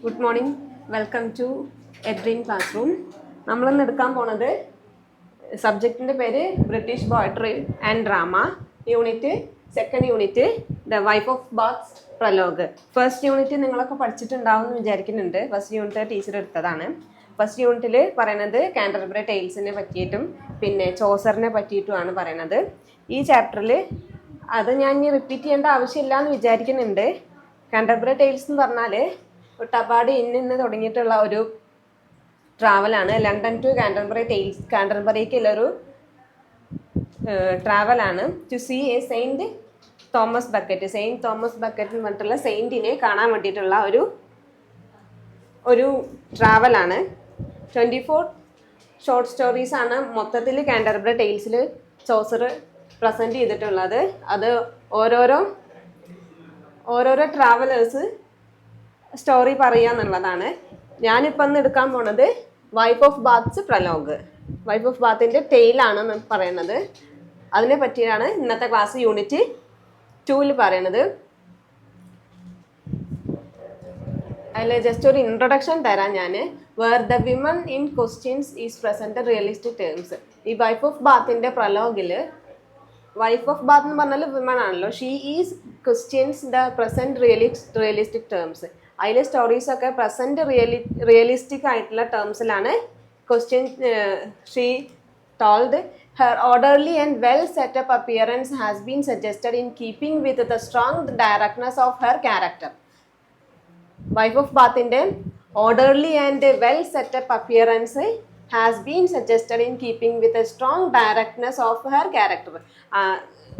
Good morning, welcome to eDream class room. നമ്മളിന്ന് എടുക്കാൻ പോണത് സബ്ജക്റ്റിൻ്റെ പേര് British poetry and drama. Second unit the wife of Bath's prologue. First unit നിങ്ങളൊക്കെ പഠിച്ചിട്ടുണ്ടാവും എന്ന് വിചാരിക്കുന്നുണ്ട്. ഫസ്റ്റ് യൂണിറ്റ് ടീച്ചർ എടുത്തതാണ്. ഫസ്റ്റ് യൂണിറ്റിൽ പറയുന്നത് കാൻറ്റർബറി ടെയിൽസിനെ പറ്റിയിട്ടും പിന്നെ ചോസറിനെ പറ്റിയിട്ടുമാണ് പറയുന്നത്. ഈ ചാപ്റ്ററിൽ അത് ഞാൻ ഇനി റിപ്പീറ്റ് ചെയ്യേണ്ട ആവശ്യമില്ല എന്ന് വിചാരിക്കുന്നുണ്ട്. കാൻറ്റർബറി ടെയിൽസ് എന്ന് പറഞ്ഞാൽ ടബാഡ് ഇന്ന് തുടങ്ങിയിട്ടുള്ള ഒരു ട്രാവലാണ്. ലണ്ടൻ ടു കാൻറ്റർബറി ടെയിൽസ്, കാൻറ്റർബറിക്കുള്ളൊരു ട്രാവലാണ്. To see a saint Thomas Becket എന്ന് പറഞ്ഞിട്ടുള്ള സെയിൻറ്റിനെ കാണാൻ വേണ്ടിയിട്ടുള്ള ഒരു ട്രാവലാണ്. 24 ഷോർട്ട് സ്റ്റോറീസാണ് മൊത്തത്തിൽ കാൻറ്റർബറി ടെയിൽസിൽ ചോസർ പ്രസൻറ്റ് ചെയ്തിട്ടുള്ളത്. അത് ഓരോരോ ട്രാവലേഴ്സ് സ്റ്റോറി പറയുക എന്നുള്ളതാണ്. ഞാനിപ്പോൾ ഇന്ന് എടുക്കാൻ പോണത് wife of Bath's prologue. Wife of ബാത്തിൻ്റെ ടെയിലാണ് പറയുന്നത്. അതിനെ പറ്റിയാണ് ഇന്നത്തെ ക്ലാസ് യൂണിറ്റ് 2 പറയണത്. അതിൽ ജസ്റ്റ് ഒരു ഇൻട്രൊഡക്ഷൻ തരാം ഞാൻ. Where the women in questions is present realistic terms. ഈ വൈഫ് ഓഫ് ബാത്തിൻ്റെ പ്രലോഗിൽ വൈഫ് ഓഫ് ബാത്ത് എന്ന് പറഞ്ഞാൽ വിമൻ ആണല്ലോ. She is questions the present realistic terms. അതിലെ സ്റ്റോറീസൊക്കെ പ്രസൻറ്റ് റിയലിസ്റ്റിക് ആയിട്ടുള്ള ടേംസിലാണ് question. She told her orderly and well set up appearance has been suggested in keeping with the strong directness of her character. Wife of Bath inde orderly and well set up appearance has been suggested in keeping with the strong directness of her character.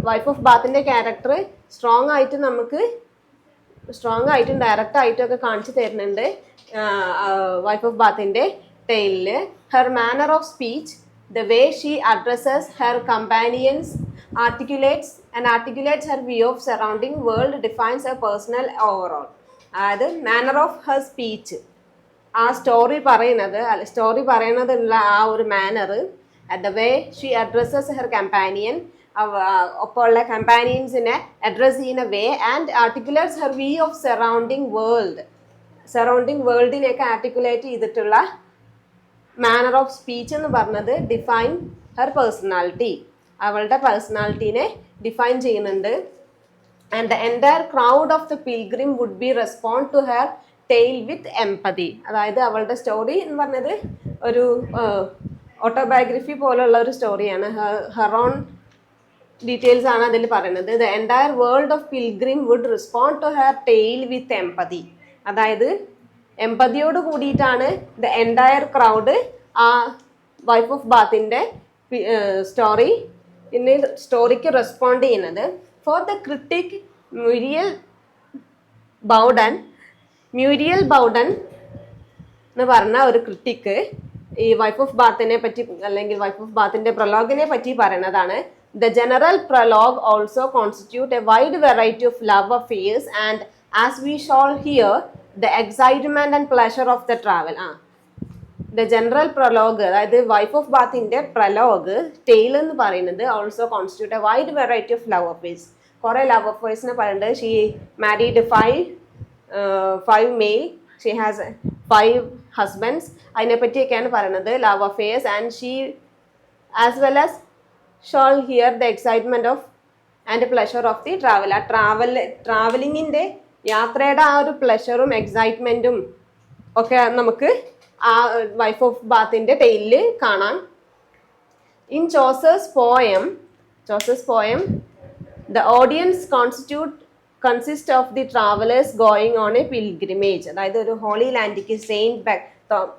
Wife of Bath inde character strong ആയിട്ട് നമുക്ക് strong ആയിട്ടും direct ആയിട്ടും ഒക്കെ കാണിച്ചു തരുന്നുണ്ട് wife of ബാത്തിൻ്റെ ടെയിലിൽ. Her manner of speech, the way she addresses her companions, articulates her view of surrounding world, defines her personal overall. അതായത് മാനർ ഓഫ് ഹെർ സ്പീച്ച്, ആ സ്റ്റോറി പറയുന്നതുള്ള ആ ഒരു manner, the way she addresses her companion, ഒപ്പമുള്ള കമ്പാനിയൻസിനെ address ചെയ്യുന്ന way, and articulates her view of surrounding വേൾഡിനെയൊക്കെ articulate ചെയ്തിട്ടുള്ള മാനർ ഓഫ് സ്പീച്ച് എന്ന് പറഞ്ഞത് ഡിഫൈൻ ഹെർ പേഴ്സണാലിറ്റി, അവളുടെ പേഴ്സണാലിറ്റീനെ ഡിഫൈൻ ചെയ്യുന്നുണ്ട്. And the entire crowd of the pilgrim would be respond to her tale with empathy. അതായത് അവളുടെ സ്റ്റോറി എന്ന് പറഞ്ഞത് ഒരു ഓട്ടോബയോഗ്രഫി പോലുള്ള ഒരു സ്റ്റോറിയാണ്. ഹെർ ഓൺ ഡീറ്റെയിൽസ് ആണ് അതിൽ പറയുന്നത്. The entire world of pilgrim would respond to her tale with empathy. അതായത് എംപതിയോട് കൂടിയിട്ടാണ് ദ എൻറ്റയർ ക്രൗഡ് ആ വൈഫ് ഓഫ് ബാത്തിൻ്റെ സ്റ്റോറിക്ക് റെസ്പോണ്ട് ചെയ്യുന്നത്. For the critic Muriel Bowden എന്ന് പറഞ്ഞ ഒരു ക്രിട്ടിക്ക് ഈ വൈഫ് ഓഫ് ബാത്തിനെ പറ്റി അല്ലെങ്കിൽ വൈഫ് ഓഫ് ബാത്തിൻ്റെ പ്രലോഗിനെ പറ്റി പറയുന്നതാണ്. The general prologue also constitute a wide variety of love affairs and, as we shall hear, the excitement and pleasure of the travel. The general prologue, അതായത് wife of ബാത്തിൻ്റെ prologue tale എന്ന് പറയുന്നത് also constitute a wide variety of love affairs. കുറേ love അഫെയർസിനെ പറയുന്നത്. She married five male, she has 5 husbands. അതിനെപ്പറ്റിയൊക്കെയാണ് പറയുന്നത് love affairs. And she as well as shall hear the excitement of and pleasure of the travel. ആ ട്രാവലിങ്ങിൻ്റെ യാത്രയുടെ ആ ഒരു പ്ലഷറും എക്സൈറ്റ്മെൻറ്റും ഒക്കെ നമുക്ക് ആ വൈഫ് ഓഫ് ബാത്തിൻ്റെ ടെയിലിൽ കാണാം. In Chaucer's poem the audience consist of the travellers going on A pilgrimage. അതായത് ഒരു ഹോളി ലാൻഡിക്ക്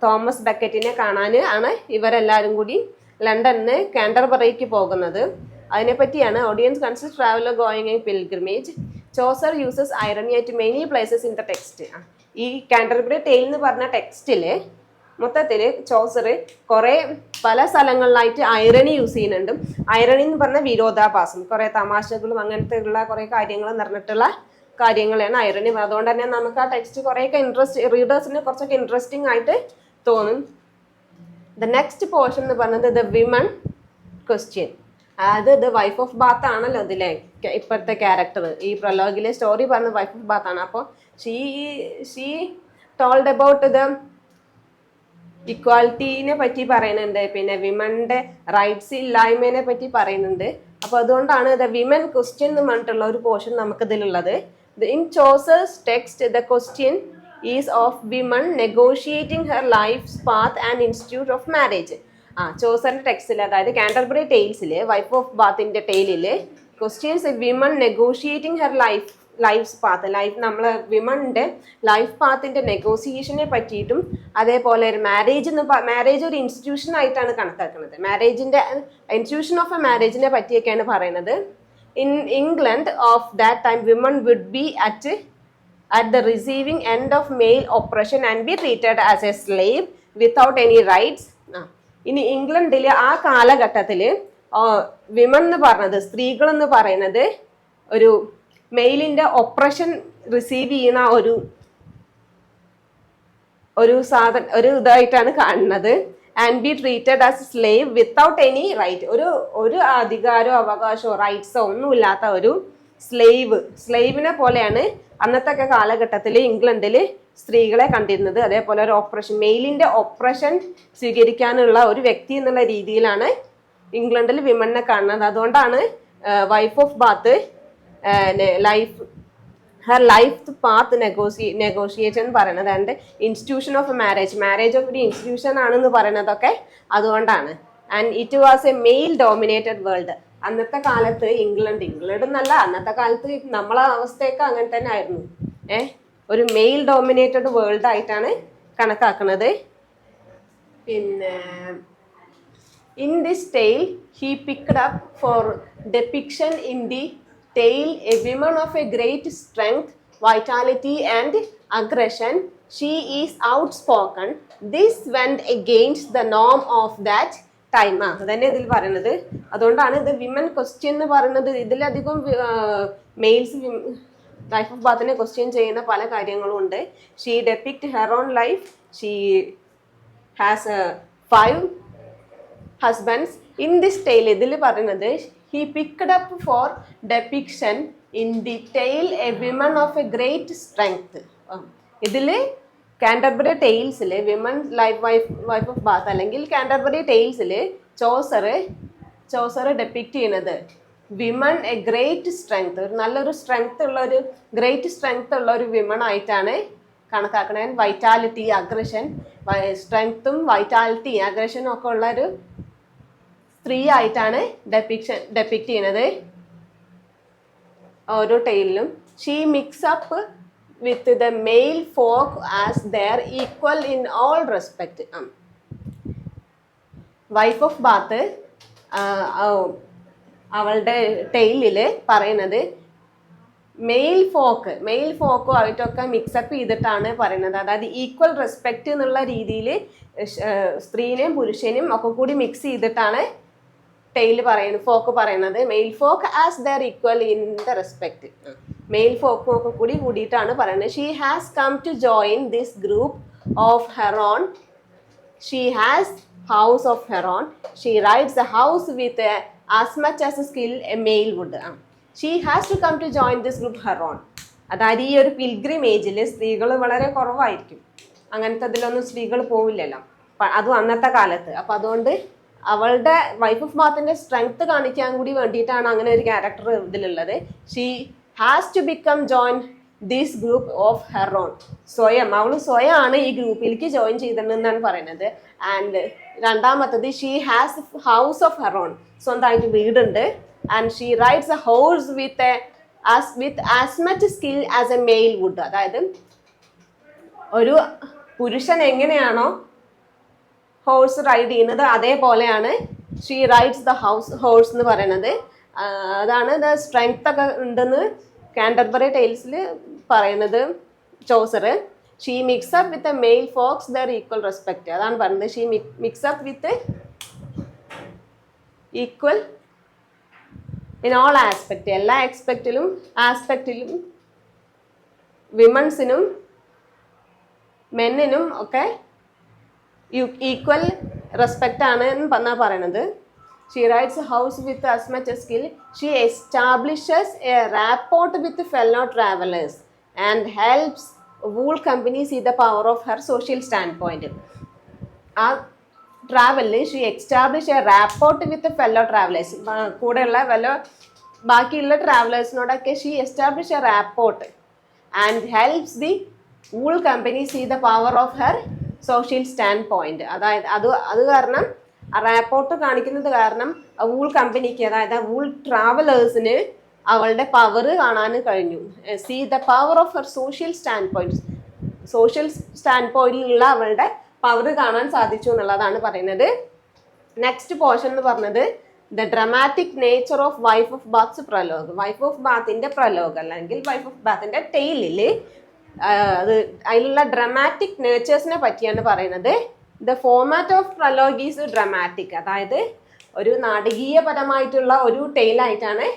തോമസ് ബക്കറ്റിനെ കാണാൻ ആണ് ഇവരെല്ലാവരും കൂടി ലണ്ടനിൽ കാൻറ്റർബറിക്ക് പോകുന്നത്. അതിനെപ്പറ്റിയാണ് audience consist traveller going a pilgrimage. Chaucer uses irony at many places in the text. ഈ കാൻറ്റർബറി ടെയിൽ എന്ന് പറഞ്ഞ ടെക്സ്റ്റിൽ മൊത്തത്തിൽ ചോസർ പല സ്ഥലങ്ങളിലായിട്ട് ഐറണി യൂസ് ചെയ്യുന്നുണ്ട്. ഐറണി എന്ന് പറഞ്ഞ വിരോധാഭാസം, കുറേ തമാശകളും അങ്ങനത്തെ ഉള്ള കുറേ കാര്യങ്ങൾ നിറഞ്ഞിട്ടുള്ള കാര്യങ്ങളാണ് ഐറണി. അതുകൊണ്ട് തന്നെ നമുക്ക് ആ ടെക്സ്റ്റ് കുറേയൊക്കെ റീഡേഴ്സിന് കുറച്ചൊക്കെ ഇൻട്രസ്റ്റിംഗ് ആയിട്ട് തോന്നും. ദ നെക്സ്റ്റ് പോർഷൻ എന്ന് പറഞ്ഞത് ദ വിമൺ ക്വസ്റ്റ്യൻ. അതായത് ഇത് വൈഫ് ഓഫ് ബാത്ത് ആണല്ലോ ഇതിലെ ഇപ്പോഴത്തെ ക്യാരക്ടർ. ഈ പ്രലോഗിലെ സ്റ്റോറി പറഞ്ഞ വൈഫ് ഓഫ് ബാത്ത് ആണ്. അപ്പോൾ ഷീ ടോൾഡ് അബൌട്ട് ദ ഇക്വാലിറ്റീനെ പറ്റി പറയുന്നുണ്ട്, പിന്നെ വിമന്റെ റൈറ്റ്സ് ഇല്ലായ്മേനെ പറ്റി പറയുന്നുണ്ട്. അപ്പൊ അതുകൊണ്ടാണ് ദ വിമൻ ക്വസ്റ്റ്യൻ എന്ന് പറഞ്ഞിട്ടുള്ള ഒരു പോർഷൻ നമുക്ക് ഇതിലുള്ളത്. In Chaucer's text the question is of women negotiating her life path and institute of marriage. ചോസറിന്റെ ടെക്സ്റ്റിൽ, അതായത് കാൻറ്റർബറി ടെയിൽസിൽ, വൈഫ് ഓഫ് ബാത്തിന്റെ ടെയിലില് questions women negotiating her life path, നമ്മളെ വിമണിന്റെ ലൈഫ് പാത്തിന്റെ നെഗോസിയേഷനെ പറ്റിയിട്ടും, അതേപോലെ ഒരു മാരേജ് ഒരു ഇൻസ്റ്റിറ്റ്യൂഷൻ ആയിട്ടാണ് കണക്കാക്കുന്നത്. മാരേജിന്റെ ഇൻസ്റ്റിറ്റ്യൂഷൻ ഓഫ് എ മാരേജിനെ പറ്റിയൊക്കെയാണ് പറയുന്നത്. In England of that time women would be at the receiving end of male oppression and be treated as a slave without any rights. ഇനി ഇംഗ്ലണ്ടിൽ ആ കാലഘട്ടത്തിൽ വിമൺ എന്ന് പറഞ്ഞത്, സ്ത്രീകൾ എന്ന് പറയുന്നത് ഒരു മെയിലിന്റെ ഒപ്രഷൻ റിസീവ് ചെയ്യുന്ന ഒരു ഇതായിട്ടാണ് കാണുന്നത്. And be treated as slave without any right, ഒരു അധികാരമോ അവകാശമോ റൈറ്റ്സോ ഒന്നുമില്ലാത്ത ഒരു സ്ലേവിനെ പോലെയാണ് അന്നത്തെ കാലഘട്ടത്തിൽ ഇംഗ്ലണ്ടിൽ സ്ത്രീകളെ കണ്ടിരുന്നത്. അതേപോലെ ഒരു മെയിലിന്റെ ഒപ്രഷൻ സ്വീകരിക്കാനുള്ള ഒരു വ്യക്തി എന്നുള്ള രീതിയിലാണ് ഇംഗ്ലണ്ടിൽ വിമണിനെ കാണുന്നത്. അതുകൊണ്ടാണ് wife of Bath her life path negotiation പറയുന്നത്. And institution of marriage of ഒരു ഇൻസ്റ്റിറ്റ്യൂഷൻ ആണെന്ന് പറയുന്നതൊക്കെ അതുകൊണ്ടാണ്. And it was a male dominated world. അന്നത്തെ കാലത്ത് ഇംഗ്ലണ്ട് എന്നല്ല, അന്നത്തെ കാലത്ത് നമ്മളെ അവസ്ഥയൊക്കെ അങ്ങനെ തന്നെ ആയിരുന്നു. ഒരു മെയിൽ ഡോമിനേറ്റഡ് വേൾഡ് ആയിട്ടാണ് കണക്കാക്കുന്നത്. പിന്നെ in this tale he picked up for depiction in the tale a women of a great strength, vitality and aggression. She is outspoken. This went against the നോം of that time. അതന്നെ ഇതിൽ പറയുന്നത്. അതുകൊണ്ടാണ് ഇത് women question എന്ന് പറയുന്നത്. ഇതിലധികം males life of ബാത്തിനെ ക്വസ്റ്റ്യൻ ചെയ്യുന്ന പല കാര്യങ്ങളും ഉണ്ട്. She depict her own life. She has 5 husbands. In this tale ഇതിൽ പറയുന്നത് he picked up for depiction in the tale a women of a great strength. ഇതിൽ കാൻറ്റർബറി ടെയിൽസിൽ വിമൻ വൈഫ് ഓഫ് ബാത്ത് അല്ലെങ്കിൽ Canterbury ടെയിൽസിൽ Chaucer ഡെപിക്റ്റ് ചെയ്യുന്നത് women A great strength, ഒരു നല്ലൊരു great strength ഉള്ള ഒരു വിമൺ ആയിട്ടാണ് കണക്കാക്കുന്നത്. വൈറ്റാലിറ്റി, അഗ്രഷൻ, സ്ട്രെങ്ത്തും വൈറ്റാലിറ്റി അഗ്രഷനും ഒക്കെ ഉള്ള ഒരു സ്ത്രീ ആയിട്ടാണ് ഡെപിക്റ്റ് ചെയ്യുന്നത് ഓരോ ടെയിലിലും. She mix up with the male folk as their equal in all respect. Wife of Bath അവളുടെ ടെയിലിൽ പറയുന്നത് മെയിൽ ഫോക്കുമായിട്ടൊക്കെ മിക്സപ്പ് ചെയ്തിട്ടാണ് പറയുന്നത്. അതായത് ഈക്വൽ റെസ്പെക്റ്റ് എന്നുള്ള രീതിയിൽ സ്ത്രീനെയും പുരുഷനെയും ഒക്കെ കൂടി മിക്സ് ചെയ്തിട്ടാണ് ഫോക്ക് പറയുന്നത്. Male folk as their equal in the respect. Male ഫോക്കും ഒക്കെ കൂടിയിട്ടാണ് പറയുന്നത്. She has come to join this group of her own. She has house of her own. She rides a house with as much as a skill a male would. She has to come to join this group her own. അതായത് ഈ ഒരു പിൽഗ്രിമേജിൽ സ്ത്രീകൾ വളരെ കുറവായിരിക്കും. അങ്ങനത്തെ ഇതിലൊന്നും സ്ത്രീകൾ പോവില്ലല്ലോ, അതും അന്നത്തെ കാലത്ത്. അപ്പം അതുകൊണ്ട് അവളുടെ വൈഫ് ഓഫ് ബാത്തിന്റെ സ്ട്രെങ്ത് കാണിക്കാൻ കൂടി വേണ്ടിയിട്ടാണ് അങ്ങനെ ഒരു ക്യാരക്ടർ ഇതിലുള്ളത്. She has to become join this group of her own. അവൾ സ്വയമാണ് ഈ ഗ്രൂപ്പിലേക്ക് ജോയിൻ ചെയ്തിട്ടുണ്ടെന്നാണ് പറയുന്നത്. ആൻഡ് രണ്ടാമത്തത് she has house of her own, സ്വന്തമായിട്ട് വീടുണ്ട്. And she rides a horse with as much skill as a male would. അതായത് ഒരു പുരുഷൻ എങ്ങനെയാണോ ഹോഴ്സ് റൈഡ് ചെയ്യുന്നത് അതേപോലെയാണ് ഷീ റൈഡ്സ് ദ ഹോഴ്സ് എന്ന് പറയുന്നത്. അതാണ് ദ സ്ട്രെങ്ത് ഒക്കെ ഉണ്ടെന്ന് കാൻറ്റർബറി ടെയിൽസിൽ പറയുന്നത് Chaucer. She mix up with a male folks their equal respect. അതാണ് പറയുന്നത്. She mix up with equal in all aspect. എല്ലാ ആസ്പെക്റ്റിലും വിമൻസിനും മെന്നിനും ഒക്കെ ഈക്വൽ റെസ്പെക്റ്റ് ആണ് എന്നാ പറയണത്. She rides house with as much as skill. She establishes a rapport with fellow travelers and helps wool company see the power of her social standpoint. ആ ട്രാവലിൽ she establish a rapport with fellow travellers, കൂടെയുള്ള ബാക്കിയുള്ള ട്രാവലേഴ്സിനോടൊക്കെ she establish a rapport and helps the whole company see the power of her social stand point. അതായത് അത് കാരണം ആ rapport കാണിക്കുന്നത് കാരണം വൂൾ കമ്പനിക്ക്, അതായത് വൂൾ ട്രാവലേഴ്സിന് അവളുടെ പവർ കാണാൻ കഴിഞ്ഞു. See the power of her social stand point, social stand പോയിന്റിലുള്ള അവളുടെ പവർ കാണാൻ സാധിച്ചു എന്നുള്ളതാണ് പറയുന്നത്. നെക്സ്റ്റ് പോർഷൻ എന്ന് പറഞ്ഞത് the dramatic nature of wife of Bath's prologue. Wife of ബാത്തിന്റെ പ്രലോഗ് അല്ലെങ്കിൽ വൈഫ് ഓഫ് ബാത്തിന്റെ ടെയിലിൽ അതിലുള്ള ഡ്രമാറ്റിക് നേച്ചേഴ്സിനെ പറ്റിയാണ് പറയുന്നത്. The format of Prolog is dramatic, അതായത് ഒരു നാടകീയപരമായിട്ടുള്ള ഒരു ടെയിലായിട്ടാണ്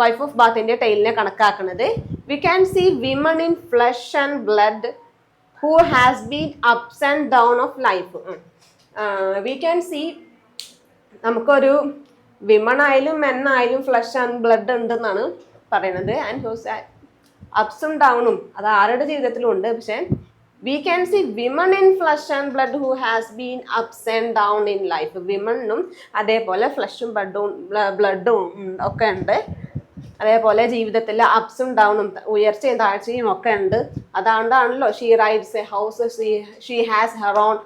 വൈഫ് ഓഫ് ബാത്തിന്റെ ടെയിലിനെ കണക്കാക്കുന്നത്. We can see women in flesh and blood who has been ups and down of life. We can see നമുക്കൊരു വിമൺ ആയാലും മെൻ ആയാലും ഫ്ലഷ് ആൻഡ് ബ്ലഡ് ഉണ്ടെന്നാണ് പറയുന്നത്. ആൻഡ് അപ്സും ഡൗണും അത് ആരുടെ ജീവിതത്തിലും ഉണ്ട്. പക്ഷെ we can see women in flesh and blood who has been ups and down in life. വിമണിനും അതേപോലെ ഫ്ലഷും ബ്ലഡും ഒക്കെ ഉണ്ട്. അതേപോലെ ജീവിതത്തിൽ അപ്സും ഡൗണും ഉയർച്ചയും താഴ്ചയും ഒക്കെ ഉണ്ട്. അതുകൊണ്ടാണല്ലോ she rides a house, she has her on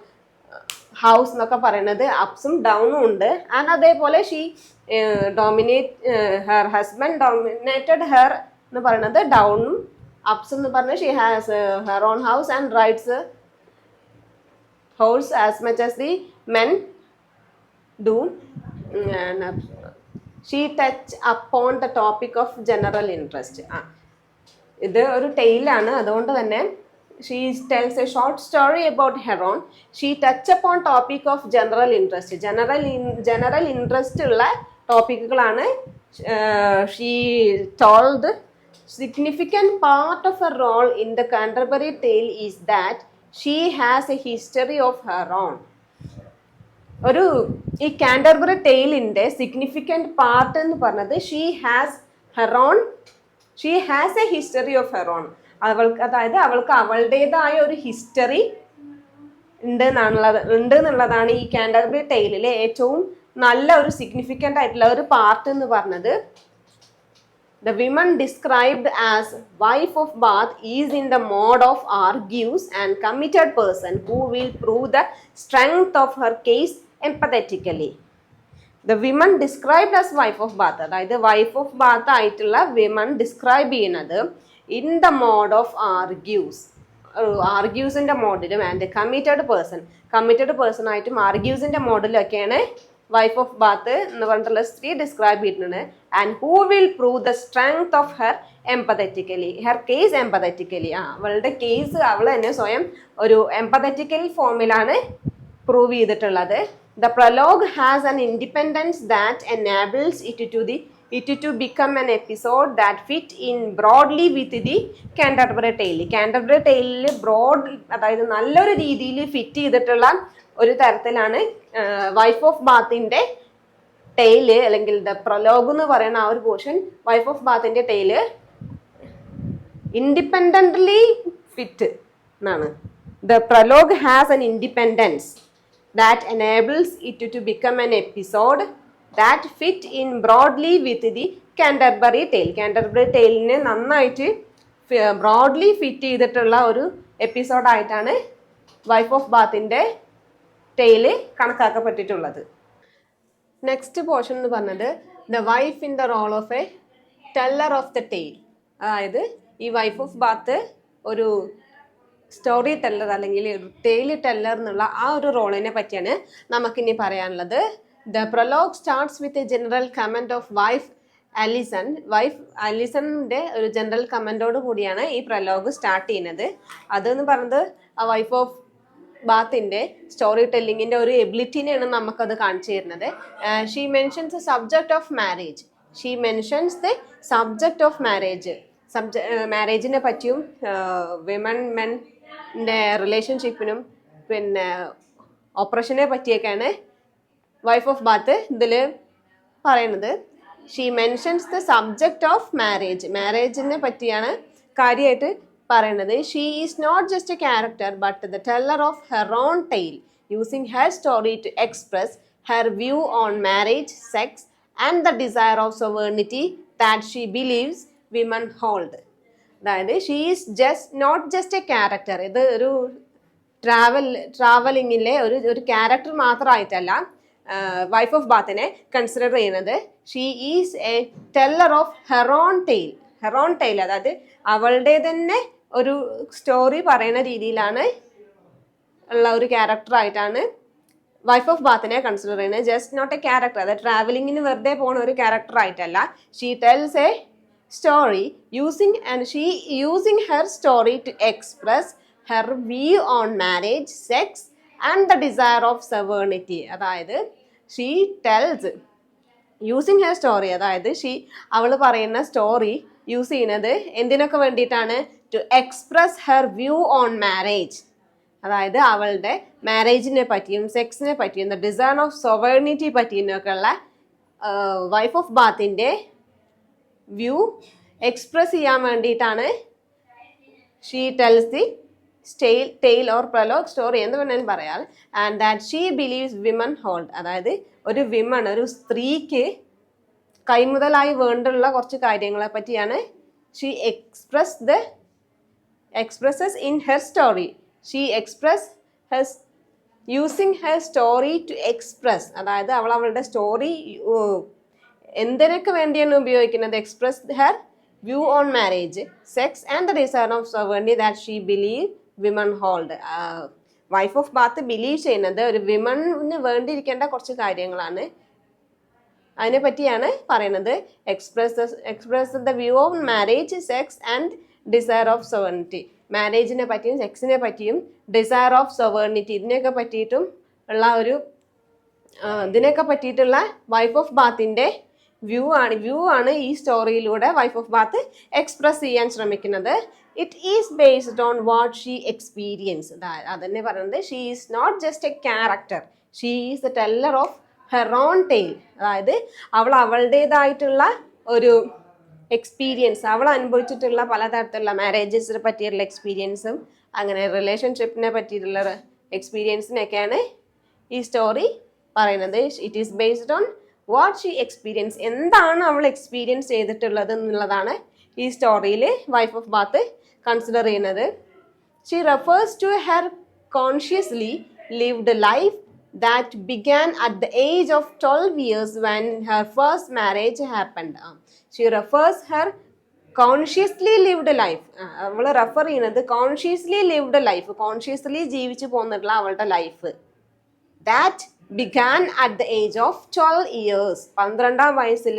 house എന്നൊക്കെ പറയുന്നത്. അപ്സും ഡൗണും ഉണ്ട്. ആൻഡ് അതേപോലെ she her husband dominated her എന്ന് പറയുന്നത് ഡൗണും, അപ്സ് എന്ന് പറഞ്ഞാൽ she has her on house and rides horse as much as the men do. She touch upon the topic of general interest. ഇത് ഒരു ടെയിലാണ്, അതുകൊണ്ട് തന്നെ she tells A short story about heron. She touch upon topic of general interest. General interest ഉള്ള ടോപ്പിക്കുകളാണ്. She told significant part of her role in the Canterbury Tale is that she has a history of her own. ഒരു ഈ Canterbury ടെയിലിൻ്റെ significant part എന്ന് പറഞ്ഞത് she has A history of her own. അതായത് അവൾക്ക് അവളുടേതായ ഒരു history ഉണ്ട് എന്നുള്ളതാണ് ഈ കാൻറ്റർബറി ടെയിലിലെ ഏറ്റവും നല്ല ഒരു സിഗ്നിഫിക്കൻ്റ് ആയിട്ടുള്ള ഒരു പാർട്ട് എന്ന് പറഞ്ഞത്. The woman described as wife of Bath is in the mode of argues and committed person who will prove the strength of her case empathetically. The women described as wife of Bath, അതായത് wife of Bath ആയിട്ടുള്ള women describe ചെയ്യുന്നത് in the mode of arguesന്റെ മോഡിലും and committed person ആയിട്ടും arguesന്റെ മോഡിലൊക്കെയാണ് wife of Bath എന്ന് പറഞ്ഞിട്ടുള്ള സ്ത്രീ ഡിസ്ക്രൈബ് ചെയ്തിട്ടുണ്ട്. And who will prove the strength of her case empathetically. അവളുടെ കേസ് അവൾ തന്നെ സ്വയം ഒരു എംപതറ്റിക്കൽ ഫോമിലാണ് പ്രൂവ് ചെയ്തിട്ടുള്ളത്. The Prolog has an independence that enables it to become an episode that fit in broadly with the Canterbury Tale. Canterbury ടെയിലിൽ അതായത് നല്ലൊരു രീതിയിൽ ഫിറ്റ് ചെയ്തിട്ടുള്ള ഒരു തരത്തിലാണ് വൈഫ് ഓഫ് ബാത്തിന്റെ ടെയില് അല്ലെങ്കിൽ ദ പ്രൊലോഗ് എന്ന് പറയുന്ന ആ ഒരു പോർഷൻ വൈഫ് ഓഫ് ബാത്തിന്റെ ടെയില് ഇൻഡിപെൻഡന്റ്ലി ഫിറ്റ് എന്നാണ്. The prologue has an independence that enables it to become an episode that fit in broadly with the Canterbury Tale. Canterbury ടെയിലിനെ നന്നായിട്ട് ബ്രോഡ്ലി ഫിറ്റ് ചെയ്തിട്ടുള്ള ഒരു എപ്പിസോഡായിട്ടാണ് വൈഫ് ഓഫ് ബാത്തിന്റെ ടെയില് കണക്കാക്കപ്പെട്ടിട്ടുള്ളത്. നെക്സ്റ്റ് പോർഷൻ എന്ന് പറഞ്ഞത് the wife in the role of a teller of the tale. അതായത് ഈ വൈഫ് ഓഫ് ബാത്ത് ഒരു സ്റ്റോറി ടെല്ലർ അല്ലെങ്കിൽ ടെയിൽ ടെല്ലർ എന്നുള്ള ആ ഒരു റോളിനെ പറ്റിയാണ് നമുക്കിനി പറയാനുള്ളത്. The prologue starts with a general comment of wife അലിസണിന്റെ ഒരു ജനറൽ കമന്റോട് കൂടിയാണ് ഈ പ്രൊലോഗ് സ്റ്റാർട്ട് ചെയ്യുന്നത്. അതെന്ന് പറയുന്നത് ആ വൈഫ് ഓഫ് ബാത്തിന്റെ സ്റ്റോറി ടെല്ലിങ്ങിന്റെ ഒരു എബിലിറ്റിനെയാണ് നമുക്കത് കാണിച്ചു തരുന്നത്. She mentions the subject of marriage. മാരേജിനെ പറ്റിയും മെൻ്റെ റിലേഷൻഷിപ്പിനും പിന്നെ ഓപ്പറേഷനെ പറ്റിയൊക്കെയാണ് വൈഫ് ഓഫ് ബാത്ത് ഇതിൽ പറയുന്നത്. She mentions the subject of മാരേജിനെ പറ്റിയാണ് കാര്യമായിട്ട് പറയുന്നത് she is not just a character but the teller of her own tale using her story to express her view on marriage sex and the desire of sovereignty that she believes women hold. അതായത് she is not just a character, ഇത് ഒരു ട്രാവലിങ്ങിലെ ഒരു character മാത്രമായിട്ടല്ല wife of ബാത്തിനെ consider ചെയ്യുന്നത്. She is a teller of her own tale, അതായത് അവളുടെ തന്നെ ഒരു സ്റ്റോറി പറയുന്ന രീതിയിലാണ് ഉള്ള ഒരു ക്യാരക്ടറായിട്ടാണ് വൈഫ് ഓഫ് ബാത്തിനെ കൺസിഡർ ചെയ്യുന്നത്. ജസ്റ്റ് നോട്ട് എ ക്യാരക്ടർ, അതായത് ട്രാവലിങ്ങിന് വെറുതെ പോകുന്ന ഒരു ക്യാരക്ടർ ആയിട്ടല്ല. She tells a story using her story to express her view on marriage sex and the desire of sovereignty. അതായത് she tells using her story, അതായത് അവൾ പറയുന്ന സ്റ്റോറി യൂസ് ചെയ്യുന്നത് എന്തിനൊക്കെ വേണ്ടിയിട്ടാണ്? To express her view on marriage, അതായത് അവളുടെ മാരേജിനെ പറ്റിയും സെക്സിനെ പറ്റിയും ദ ഡിസയർ ഓഫ് സൊവേർണിറ്റി പറ്റിയൊക്കെ ഉള്ള വൈഫ് ഓഫ് ബാത്തിൻ്റെ വ്യൂ എക്സ്പ്രസ് ചെയ്യാൻ വേണ്ടിയിട്ടാണ് she tells the tale or prologue story എന്ന് വേണമെങ്കിൽ പറയാം. And that she believes women hold, അതായത് ഒരു സ്ത്രീക്ക് കൈമുതലായി വേണ്ടുള്ള കുറച്ച് കാര്യങ്ങളെ പറ്റിയാണ് she expresses in her story. She using her story to express, അതായത് അവളുടെ സ്റ്റോറി എന്തിനൊക്കെ വേണ്ടിയാണ് ഉപയോഗിക്കുന്നത്? Express her view on marriage sex and the desire of sovereignty that she believe women hold. Wife of Baat believe ചെയ്യുന്നത് ഒരു വിമണിന് വേണ്ടിയിരിക്കേണ്ട കുറച്ച് കാര്യങ്ങളാണ്. അതിനെ പറ്റിയാണ് പറയുന്നത്. Express the view of marriage sex and desire of sovereignty, മാരേജിനെ പറ്റിയും സെക്സിനെ പറ്റിയും ഡിസയർ ഓഫ് സൊവേർണിറ്റി ഇതിനെയൊക്കെ പറ്റിയിട്ടും ഉള്ള ഇതിനൊക്കെ പറ്റിയിട്ടുള്ള വൈഫ് ഓഫ് ബാത്തിൻ്റെ വ്യൂ ആണ് ഈ സ്റ്റോറിയിലൂടെ വൈഫ് ഓഫ് ബാത്ത് എക്സ്പ്രസ് ചെയ്യാൻ ശ്രമിക്കുന്നത്. It is based on what she experience. അതന്നെ പറയുന്നത് she is not just a character, she is the teller of her own tale, അതായത് അവളുടേതായിട്ടുള്ള ഒരു എക്സ്പീരിയൻസ്, അവൾ അനുഭവിച്ചിട്ടുള്ള പലതരത്തിലുള്ള മാരേജസിനെ പറ്റിയുള്ള എക്സ്പീരിയൻസും അങ്ങനെ റിലേഷൻഷിപ്പിനെ പറ്റിയിട്ടുള്ള എക്സ്പീരിയൻസിനൊക്കെയാണ് ഈ സ്റ്റോറി പറയുന്നത്. It is based on what she experience, എന്താണ് അവൾ എക്സ്പീരിയൻസ് ചെയ്തിട്ടുള്ളത് എന്നുള്ളതാണ് ഈ സ്റ്റോറിയിൽ വൈഫ് ഓഫ് ബാത്ത് കൺസിഡർ ചെയ്യുന്നത്. She refers to her consciously lived life that began at the age of 12 years when her first marriage happened. She refers her consciously lived life, അവൾ refer ചെയ്യുന്നത് consciously lived life, consciously ജീവിച്ചു പോന്നിട്ടുള്ള അവളുടെ life. That began at the age of 12 years, 12-ാം വയസ്സിൽ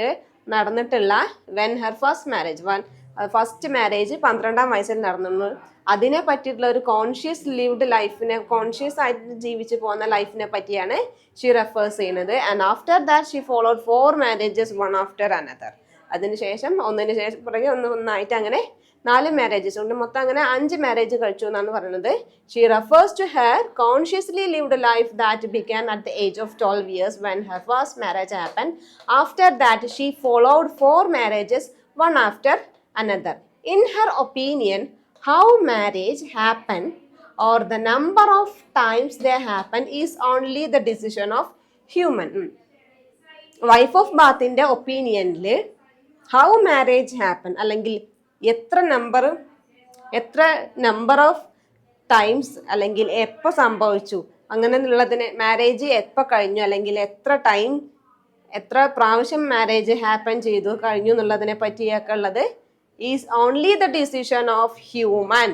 നടന്നിട്ടുള്ള when her first marriage 12-ാം വയസ്സിൽ നടന്നു. അതിനെ പറ്റിയിട്ടുള്ള ഒരു കോൺഷ്യസ് ലിവ്ഡ് ലൈഫിനെ, കോൺഷ്യസ് ആയിട്ട് ജീവിച്ചു പോകുന്ന ലൈഫിനെ പറ്റിയാണ് ഷീ റെഫേഴ്സ് ചെയ്യുന്നത്. And after that she followed 4 marriages one after another. അതിനുശേഷം ഒന്നിന് ശേഷം പുറകെ ഒന്നായിട്ട് അങ്ങനെ 4 marriages ഉണ്ട്. മൊത്തം അങ്ങനെ 5 marriage കഴിച്ചു എന്നാണ് പറയുന്നത്. She refers to her consciously lived life that began at the age of 12 years when her first marriage happened. After that she followed 4 marriages one after another. In her opinion, how marriage happen or the number of times they happen is only the decision of human. Wife of ബാത്തിന്റെ ഒപ്പീനിയനിൽ how marriage happen, അല്ലെങ്കിൽ എത്ര number of times, അല്ലെങ്കിൽ എപ്പോൾ സംഭവിച്ചു അങ്ങനെയുള്ളതിന്, marriage എപ്പോൾ കഴിഞ്ഞു, അല്ലെങ്കിൽ എത്ര പ്രാവശ്യം മാരേജ് ഹാപ്പൻ ചെയ്തു കഴിഞ്ഞു എന്നുള്ളതിനെ പറ്റിയൊക്കെ ഉള്ളത് is only the decision of human,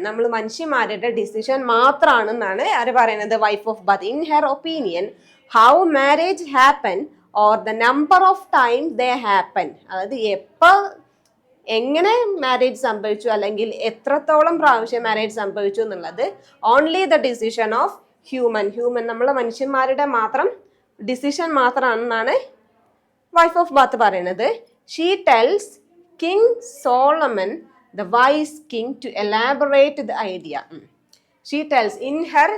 നമ്മൾ മനുഷ്യന്മാരുടെ ഡിസിഷൻ മാത്രമാണെന്നാണ് ആര് പറയുന്നത്? Wife of Baat. In her opinion how marriage happen or the number of time they happen, അതായത് എങ്ങനെ മാരേജ് സംഭവിച്ചു അല്ലെങ്കിൽ എത്രത്തോളം പ്രാവശ്യം മാരേജ് സംഭവിച്ചു എന്നുള്ളത് only the decision of human, നമ്മളെ മനുഷ്യന്മാരുടെ മാത്രം ഡിസിഷൻ മാത്രമാണെന്നാണ് വൈഫ് ഓഫ് ബാത്ത് പറയുന്നത്. She tells king Solomon the wise king to elaborate the idea. She tells in her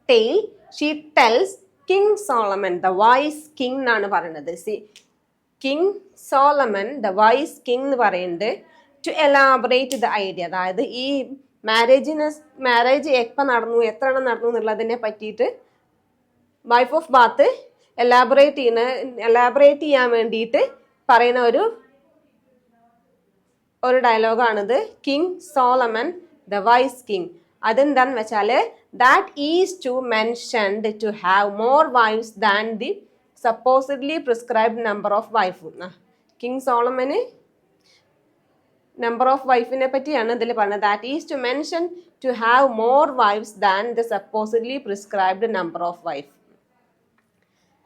tale, she tells King Solomon, the wise king എന്നാണ് പറയുന്നത്. King Solomon, the wise king എന്ന് പറയുന്നത് to elaborate the idea, അതായത് ഈ marriage എപ്പോൾ നടന്നു, എത്ര എണ്ണം നടന്നു എന്നുള്ളതിനെ പറ്റിയിട്ട് വൈഫ് ഓഫ് ബാത്ത് എലാബറേറ്റ് ചെയ്യാൻ വേണ്ടിയിട്ട് പറയുന്ന ഒരു ഡയലോഗാണിത്. King Solomon the wise king. അതെന്താന്ന് വെച്ചാൽ that is to mentioned to have more wives than the supposedly prescribed number of wife. King സോളമന് നമ്പർ ഓഫ് വൈഫിനെ പറ്റിയാണ് ഇതിൽ പറഞ്ഞത്. That is to mention to have more wives than the supposedly prescribed number of wife.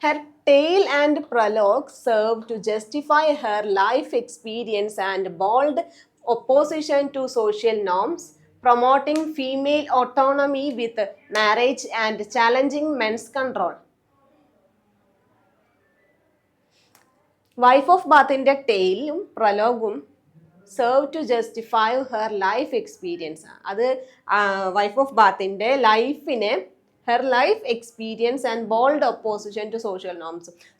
Her tale and prologue serve to justify her life experience and bold opposition to social norms, promoting female autonomy with marriage and challenging men's control. Wife of ബാത്തിൻ്റെ ടെയിലും പ്രലോഗും serve to justify her life experience. അത് wife of ബാത്തിൻ്റെ her life experience and bold opposition to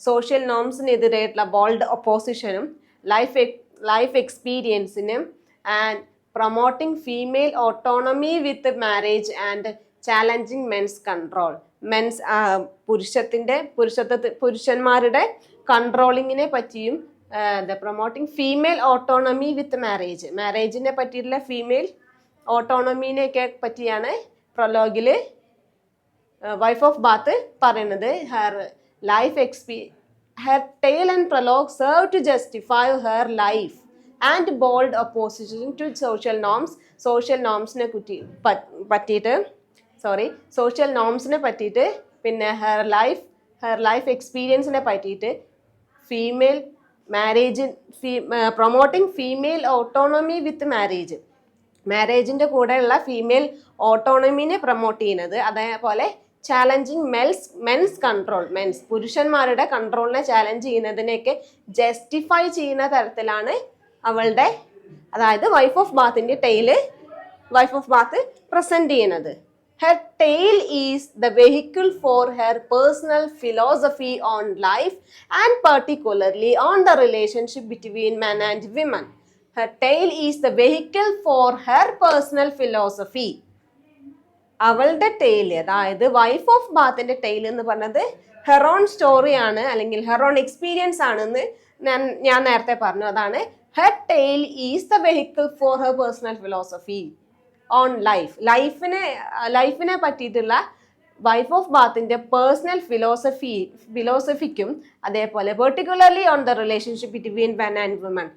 social നോംസിനെതിരായിട്ടുള്ള bold ഒപ്പോസിഷനും life എക്സ്പീരിയൻസിനും and promoting female autonomy with marriage and challenging men's control. പുരുഷന്മാരുടെ കൺട്രോളിങ്ങിനെ പറ്റിയും പ്രൊമോട്ടിംഗ് ഫീമെയിൽ ഓട്ടോണമി വിത്ത് മാരേജിനെ പറ്റിയിട്ടുള്ള ഫീമെയിൽ ഓട്ടോണമീനെയൊക്കെ പറ്റിയാണ് പ്രൊലോഗിൽ വൈഫ് ഓഫ് ബാത്ത് പറയുന്നത്. Her tale and prologue serve to justify her life and bold opposition to social നോംസിനെ പറ്റിയിട്ട് പിന്നെ ഹെർ ലൈഫ് എക്സ്പീരിയൻസിനെ പറ്റിയിട്ട് പ്രൊമോട്ടിംഗ് ഫീമെയിൽ ഓട്ടോണമി വിത്ത് മാരേജിൻ്റെ കൂടെയുള്ള ഫീമെയിൽ ഓട്ടോണമിനെ പ്രൊമോട്ട് ചെയ്യുന്നത്. അതേപോലെ ചാലഞ്ചിങ് മെൻസ് കൺട്രോൾ, പുരുഷന്മാരുടെ കൺട്രോളിനെ ചാലഞ്ച് ചെയ്യുന്നതിനെയൊക്കെ ജസ്റ്റിഫൈ ചെയ്യുന്ന തരത്തിലാണ് അവളുടെ, അതായത് വൈഫ് ഓഫ് ബാത്ത് പ്രസന്റ് ചെയ്യുന്നത്. Her tale is the vehicle for her personal philosophy on life and particularly on the relationship between men and women. Her tale is the vehicle for her personal philosophy. അവളുടെ tail, അതായത് wife of ബാത്തിന്റെ tail എന്ന് പറഞ്ഞത് heron സ്റ്റോറിയാണ്, അല്ലെങ്കിൽ heron experience ആണെന്ന് ഞാൻ നേരത്തെ പറഞ്ഞു. അതാണ് her tale is the vehicle for her personal philosophy on ലൈഫിനെ പറ്റിയിട്ടുള്ള വൈഫ് ഓഫ് ബാത്തിന്റെ പേഴ്സണൽ ഫിലോസഫിക്കും അതേപോലെ particularly on the relationship between men and woman,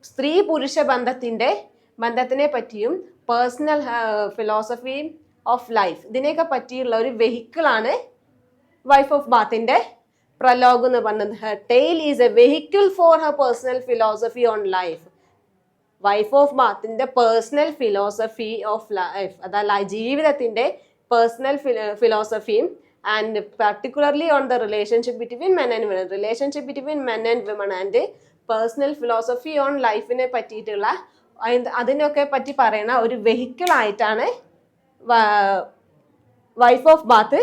സ്ത്രീ പുരുഷ ബന്ധത്തിനെ പറ്റിയും പേഴ്സണൽ ഫിലോസഫി ഓഫ് ലൈഫ്, ഇതിനെയൊക്കെ പറ്റിയുള്ള ഒരു വെഹിക്കിളാണ് വൈഫ് ഓഫ് ബാത്തിന്റെ പ്രലോഗ് എന്ന് പറഞ്ഞത്. Her tale is a vehicle for her personal philosophy on life. Wife of ബാത്തിന്റെ പേഴ്സണൽ ഫിലോസഫി ഓഫ് ലൈഫ്, അതായത് ജീവിതത്തിന്റെ പേഴ്സണൽ ഫിലോസഫിയും and particularly on the relationship between men and women and personal philosophy on ലൈഫിനെ പറ്റിയിട്ടുള്ള അതിനൊക്കെ പറ്റി പറയുന്ന ഒരു വെഹിക്കിൾ ആയിട്ടാണ് വൈഫ് ഓഫ് ബാത്ത്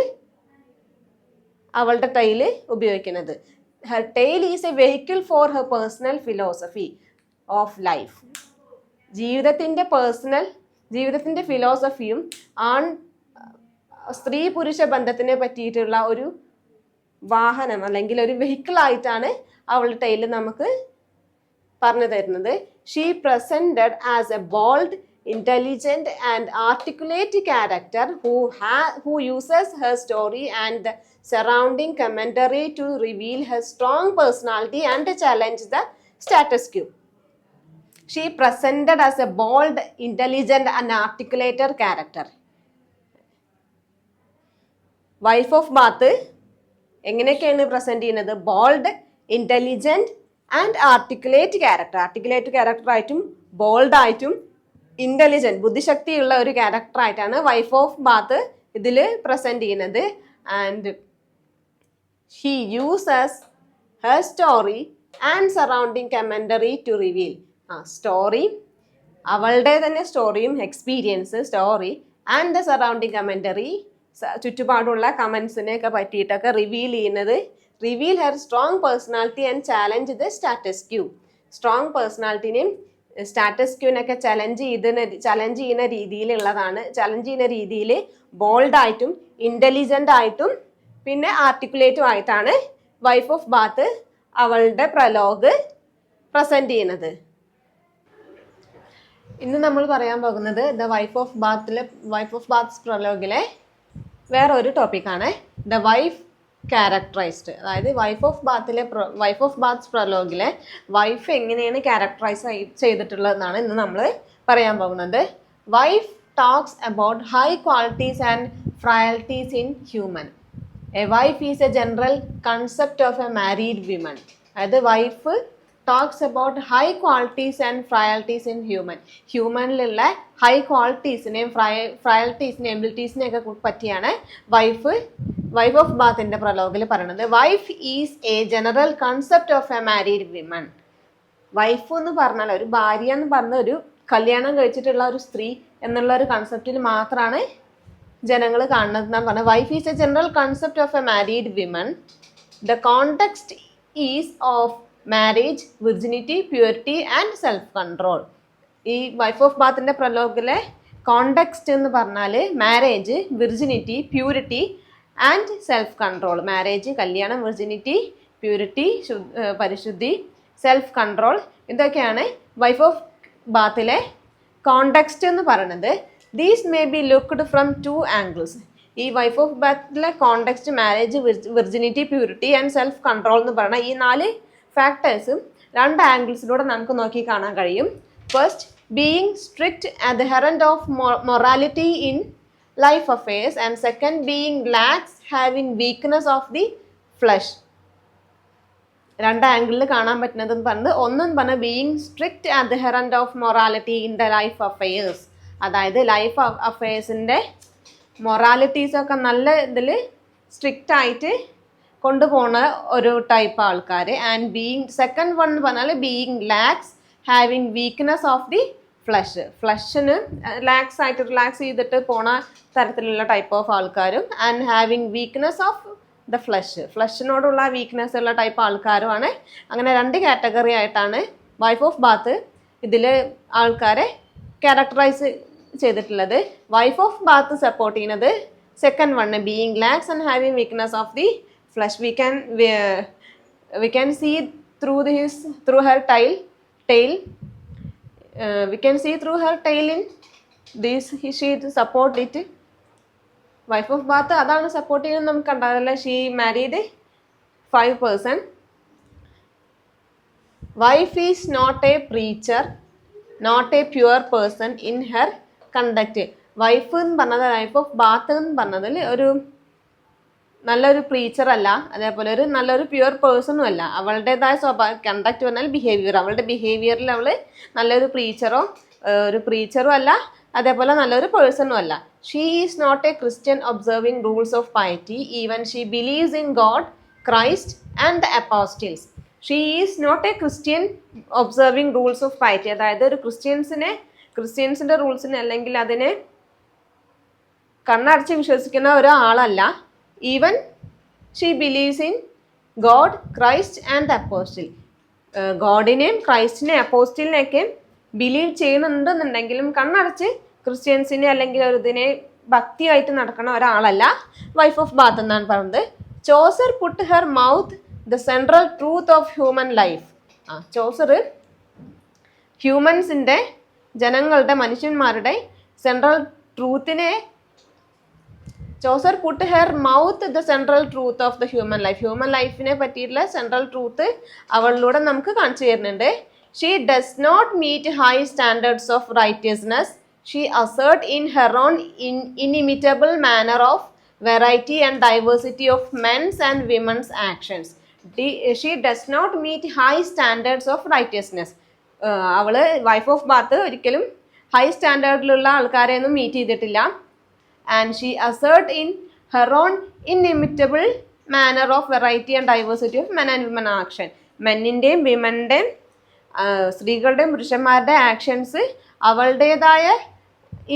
അവളുടെ ടൈല് ഉപയോഗിക്കുന്നത്. Her tale is a vehicle for her personal philosophy of life. ജീവിതത്തിന്റെ ഫിലോസഫിയും സ്ത്രീ പുരുഷ ബന്ധത്തിനെ പറ്റിയിട്ടുള്ള ഒരു വാഹനം അല്ലെങ്കിൽ ഒരു വെഹിക്കിൾ ആയിട്ടാണ് അവളുടെ ടൈല് നമുക്ക് പറഞ്ഞു തരുന്നത്. She presented as A bold, intelligent and articulate character who uses her story and the surrounding commentary to reveal her strong personality and challenge the status quo. She presented as a bold, intelligent and articulated character. Wife of Bath എങ്ങനെയൊക്കെയാണ് present ചെയ്യുന്നത്? Bold, intelligent and articulate character ആയിട്ടും bold ആയിട്ടും intelligent, ബുദ്ധിശക്തിയുള്ള ഒരു character ആയിട്ടാണ് wife of Bath ഇതിൽ present ചെയ്യുന്നത്. And she uses her story and surrounding commentary to reveal. Story, അവളുടെ തന്നെ സ്റ്റോറിയും experience, story and the surrounding commentary, ചുറ്റുപാടുള്ള കമന്റ്സിനെയൊക്കെ പറ്റിയിട്ടൊക്കെ reveal her strong personality and challenge the status quo. Strong പേഴ്സണാലിറ്റിനെയും status ക്യൂനൊക്കെ ചലഞ്ച് ചെയ്യുന്ന രീതിയിലുള്ളതാണ്. ചലഞ്ച് ചെയ്യുന്ന രീതിയിൽ ബോൾഡായിട്ടും ഇൻ്റലിജൻ്റ് ആയിട്ടും പിന്നെ ആർട്ടിക്കുലേറ്റും ആയിട്ടാണ് വൈഫ് ഓഫ് ബാത്ത് അവളുടെ പ്രലോഗ് പ്രസന്റ് ചെയ്യുന്നത്. ഇന്ന് നമ്മൾ പറയാൻ പോകുന്നത് ദ വൈഫ് ഓഫ് ബാത്ത്സ് പ്രലോഗിലെ വേറൊരു ടോപ്പിക്കാണ് ദ വൈഫ് ക്യാരക്ടറൈസ്ഡ്. അതായത് വൈഫ് ഓഫ് ബാത്ത്സ് പ്രലോഗിലെ വൈഫ് എങ്ങനെയാണ് ക്യാരക്ടറൈസ് ചെയ്തിട്ടുള്ളതെന്നാണ് ഇന്ന് നമ്മൾ പറയാൻ പോകുന്നത്. Wife talks about high qualities and frailties in human. A wife is a general concept of a married women. അതായത് wife talks about high qualities and frailties in human. ഹ്യൂമനിലുള്ള high ക്വാളിറ്റീസിനെയും ഫ്രയൽറ്റീസിനെയും എബിലിറ്റീസിനെയൊക്കെ പറ്റിയാണ് വൈഫ് ഓഫ് ബാത്തിന്റെ പ്രലോഗിൽ പറയുന്നത്. Wife is a general concept of a married women. Wife എന്ന് പറഞ്ഞാൽ ഒരു ഭാര്യ എന്ന് പറഞ്ഞ ഒരു കല്യാണം കഴിച്ചിട്ടുള്ള ഒരു സ്ത്രീ എന്നുള്ള ഒരു കൺസെപ്റ്റിൽ മാത്രമാണ് ജനങ്ങൾ കാണുന്നത് എന്നാണ് പറഞ്ഞത്. Wife is a general concept of a married women. The context is of marriage, virginity, purity and self control. ഈ വൈഫ് ഓഫ് ബാത്തിന്റെ പ്രലോഗിലെ കോണ്ടെക്സ്റ്റ് എന്ന് പറഞ്ഞാൽ marriage, virginity, purity and self control. Marriage, കല്യാണം, വിർജിനിറ്റി, പ്യൂരിറ്റി, പരിശുദ്ധി, self control, ഇതൊക്കെയാണ് wife of ബാത്തിലെ context എന്ന് പറയുന്നത്. These may be looked from 2 angles. ഈ വൈഫ് ഓഫ് ബാത്തിലെ context marriage, virginity, purity and self control എന്ന് പറയുന്ന ഈ 4 ഫാക്ടേഴ്സും 2 ആംഗിൾസിലൂടെ നമുക്ക് നോക്കി കാണാൻ കഴിയും. First, being strict adherent of morality in life affairs, and second, being lax, having weakness of the flesh. 2 ആംഗിളിൽ കാണാൻ പറ്റുന്നതെന്ന് പറഞ്ഞത് ഒന്നും പറഞ്ഞ being strict adherent of morality in the life affairs. അതായത് ലൈഫ് അഫെയേഴ്സിൻ്റെ മൊറാലിറ്റീസൊക്കെ നല്ല ഇതിൽ സ്ട്രിക്റ്റ് ആയിട്ട് കൊണ്ടുപോകുന്ന ഒരു ടൈപ്പ് ആൾക്കാർ. ആൻഡ് ബീയിങ് സെക്കൻഡ് വൺ എന്ന് പറഞ്ഞാൽ being lax, having weakness of the ഫ്ലഷിന് റിലാക്സ് ചെയ്തിട്ട് പോണ തരത്തിലുള്ള ടൈപ്പ് ഓഫ് ആൾക്കാരും and having weakness of the ഫ്ലഷിനോടുള്ള വീക്ക്നെസ് ഉള്ള ടൈപ്പ് ആൾക്കാരുമാണ്. അങ്ങനെ 2 കാറ്റഗറി ആയിട്ടാണ് വൈഫ് ഓഫ് ബാത്ത് ഇതിൽ ആൾക്കാരെ ക്യാരക്ടറൈസ് ചെയ്തിട്ടുള്ളത്. വൈഫ് ഓഫ് ബാത്ത് സപ്പോർട്ട് ചെയ്യുന്നത് second one, being lax and having weakness of the flesh. We can see through her tail. We can see through her tail in this. She support it. Wife of Bath അതാണ് support ചെയ്യുന്നത് നമുക്ക് കണ്ടതല്ല. She married 5 person. Wife is not a preacher, not a pure person in her conduct. Wife എന്ന് പറഞ്ഞത്, wife of Bath എന്ന് പറഞ്ഞതിൽ ഒരു നല്ലൊരു പ്രീച്ചർ അല്ല, അതേപോലെ ഒരു നല്ലൊരു പ്യുവർ പേഴ്സണും അല്ല. അവളുടേതായ കണ്ടക്ട് പറഞ്ഞാൽ ബിഹേവിയർ. അവളുടെ ബിഹേവിയറിൽ അവൾ നല്ലൊരു പ്രീച്ചറും അല്ല, അതേപോലെ നല്ലൊരു പേഴ്സണും അല്ല. She is not a Christian observing rules of piety, even she believes in God, Christ and the apostles. She is not a Christian observing rules of piety. അതായത് ഒരു ക്രിസ്ത്യൻസിൻ്റെ റൂൾസിനെ അല്ലെങ്കിൽ അതിനെ കണ്ണടച്ച് വിശ്വസിക്കുന്ന ഒരാളല്ല. Even she believes in God, Christ and the apostle. ഗോഡിനെയും ക്രൈസ്റ്റിനെയും അപ്പോസ്റ്റലിനെയൊക്കെ ബിലീവ് ചെയ്യുന്നുണ്ടെന്നുണ്ടെങ്കിലും കണ്ണടച്ച് ക്രിസ്ത്യൻസിനെ അല്ലെങ്കിൽ ഒരു ഇതിനെ ഭക്തിയായിട്ട് നടക്കുന്ന ഒരാളല്ല വൈഫ് ഓഫ് ബാത്ത് എന്നാണ് പറയുന്നത്. Chaucer put her mouth the central truth of human life. Chaucer ഹ്യൂമൻസിൻ്റെ, ജനങ്ങളുടെ, മനുഷ്യന്മാരുടെ സെൻട്രൽ ട്രൂത്തിനെ, Chaucer put her mouth the central truth of the human life. Human ലൈഫിനെ പറ്റിയിട്ടുള്ള സെൻട്രൽ ട്രൂത്ത് അവളിലൂടെ നമുക്ക് കാണിച്ചു തരുന്നുണ്ട്. She does not meet high standards of righteousness. She assert in her own inimitable manner of variety and diversity of men's and women's actions. She does not meet high standards of righteousness. അവള് wife of Baat ഒരിക്കലും high സ്റ്റാൻഡേർഡിലുള്ള ആൾക്കാരെയൊന്നും meet ചെയ്തിട്ടില്ല. And she assert in her own inimitable manner of variety and diversity of men and women action. മെന്നിൻ്റെയും വിമൻ്റെയും സ്ത്രീകളുടെയും പുരുഷന്മാരുടെ actions അവളുടേതായ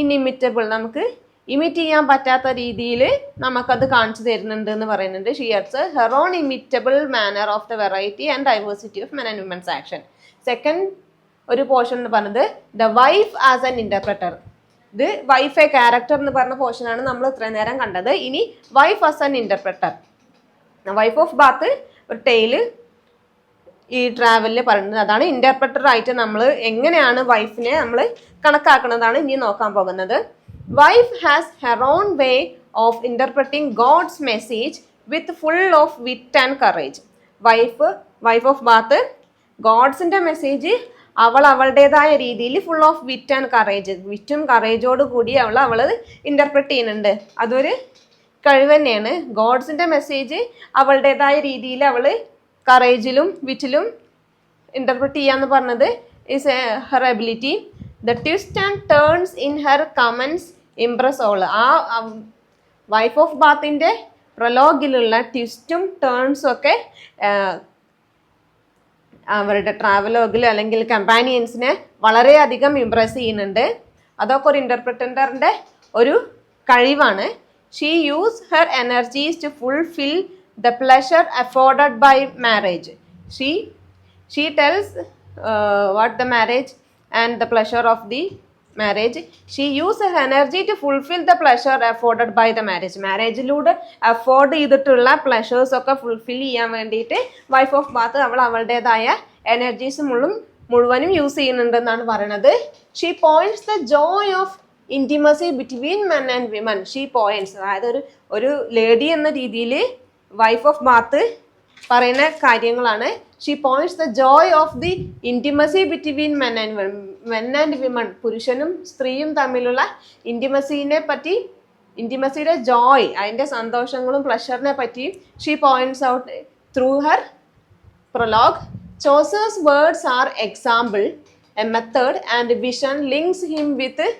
ഇനിമിറ്റബിൾ, നമുക്ക് emit ചെയ്യാൻ പറ്റാത്ത രീതിയിൽ നമുക്കത് കാണിച്ചു തരുന്നുണ്ട് എന്ന് പറയുന്നുണ്ട്. She acts her own imitable manner of the variety and diversity of men and women's action. Second ഒരു പോർഷൻ എന്ന് പറഞ്ഞത് the wife as an interpreter. ഇത് വൈഫ് എ ക്യാരക്ടർ എന്ന് പറഞ്ഞ പോർഷനാണ് നമ്മൾ ഇത്രയും നേരം കണ്ടത്. ഇനി wife as an interpreter. Wife of Bath ഒരു ടെയില് ഈ ട്രാവലിൽ പറയുന്നത്. അതാണ് ഇന്റർപ്രറ്റർ ആയിട്ട് നമ്മൾ എങ്ങനെയാണ് വൈഫിനെ നമ്മൾ കണക്കാക്കുന്നതാണ് ഇനി നോക്കാൻ പോകുന്നത്. Wife has her own way of interpreting God's message with full of wit and courage. Wife of Bath ഗോഡ്സിന്റെ മെസ്സേജ് അവളുടേതായ രീതിയിൽ full of wit and courage, വിറ്റും കറേജോട് കൂടി അവൾ ഇന്റർപ്രറ്റ് ചെയ്യുന്നുണ്ട്. അതൊരു കഴിവ് തന്നെയാണ്. ഗോഡ്സിന്റെ മെസ്സേജ് അവളുടേതായ രീതിയിൽ കറേജിലും വിറ്റിലും ഇന്റർപ്രറ്റ് ചെയ്യാന്ന് പറഞ്ഞത് is her ability. The twist and turns in her comments Impress all. ആ വൈഫ് ഓഫ് ബാത്തിന്റെ പ്രലോഗിലുള്ള ട്വിസ്റ്റും ടേൺസും ഒക്കെ അവരുടെ ട്രാവലോഗിൽ അല്ലെങ്കിൽ കമ്പാനിയൻസിനെ വളരെയധികം ഇംപ്രസ് ചെയ്യുന്നുണ്ട്. അതൊക്കെ ഒരു ഇന്റർപ്രറ്ററിന്റെ ഒരു കഴിവാണ്. She use her energies to fulfil the pleasure afforded by marriage. She tells what the marriage and the pleasure of the marriage. She uses her energy to fulfill the pleasure afforded by the marriage. മാരേജിലൂടെ afford ചെയ്തിട്ടുള്ള pleasures ഒക്കെ fulfil ചെയ്യാൻ വേണ്ടിയിട്ട് wife of Bath അവളുടേതായ energies മുഴുവനും use ചെയ്യുന്നുണ്ടെന്നാണ് പറയുന്നത്. She points the joy of intimacy between men and women. She points, അതായത് ഒരു ലേഡി എന്ന രീതിയിൽ വൈഫ് ഓഫ് ബാത്ത് പറയുന്ന കാര്യങ്ങളാണ്. She points the joy of the intimacy between men and women. പുരുഷനും സ്ത്രീയും തമ്മിലുള്ള ഇന്റിമസിയുടെ ജോയ്, അതിൻ്റെ സന്തോഷങ്ങളും പ്ലഷറിനെ പറ്റി she points out through her prologue. Chaucer's words are example, a method and vision links him with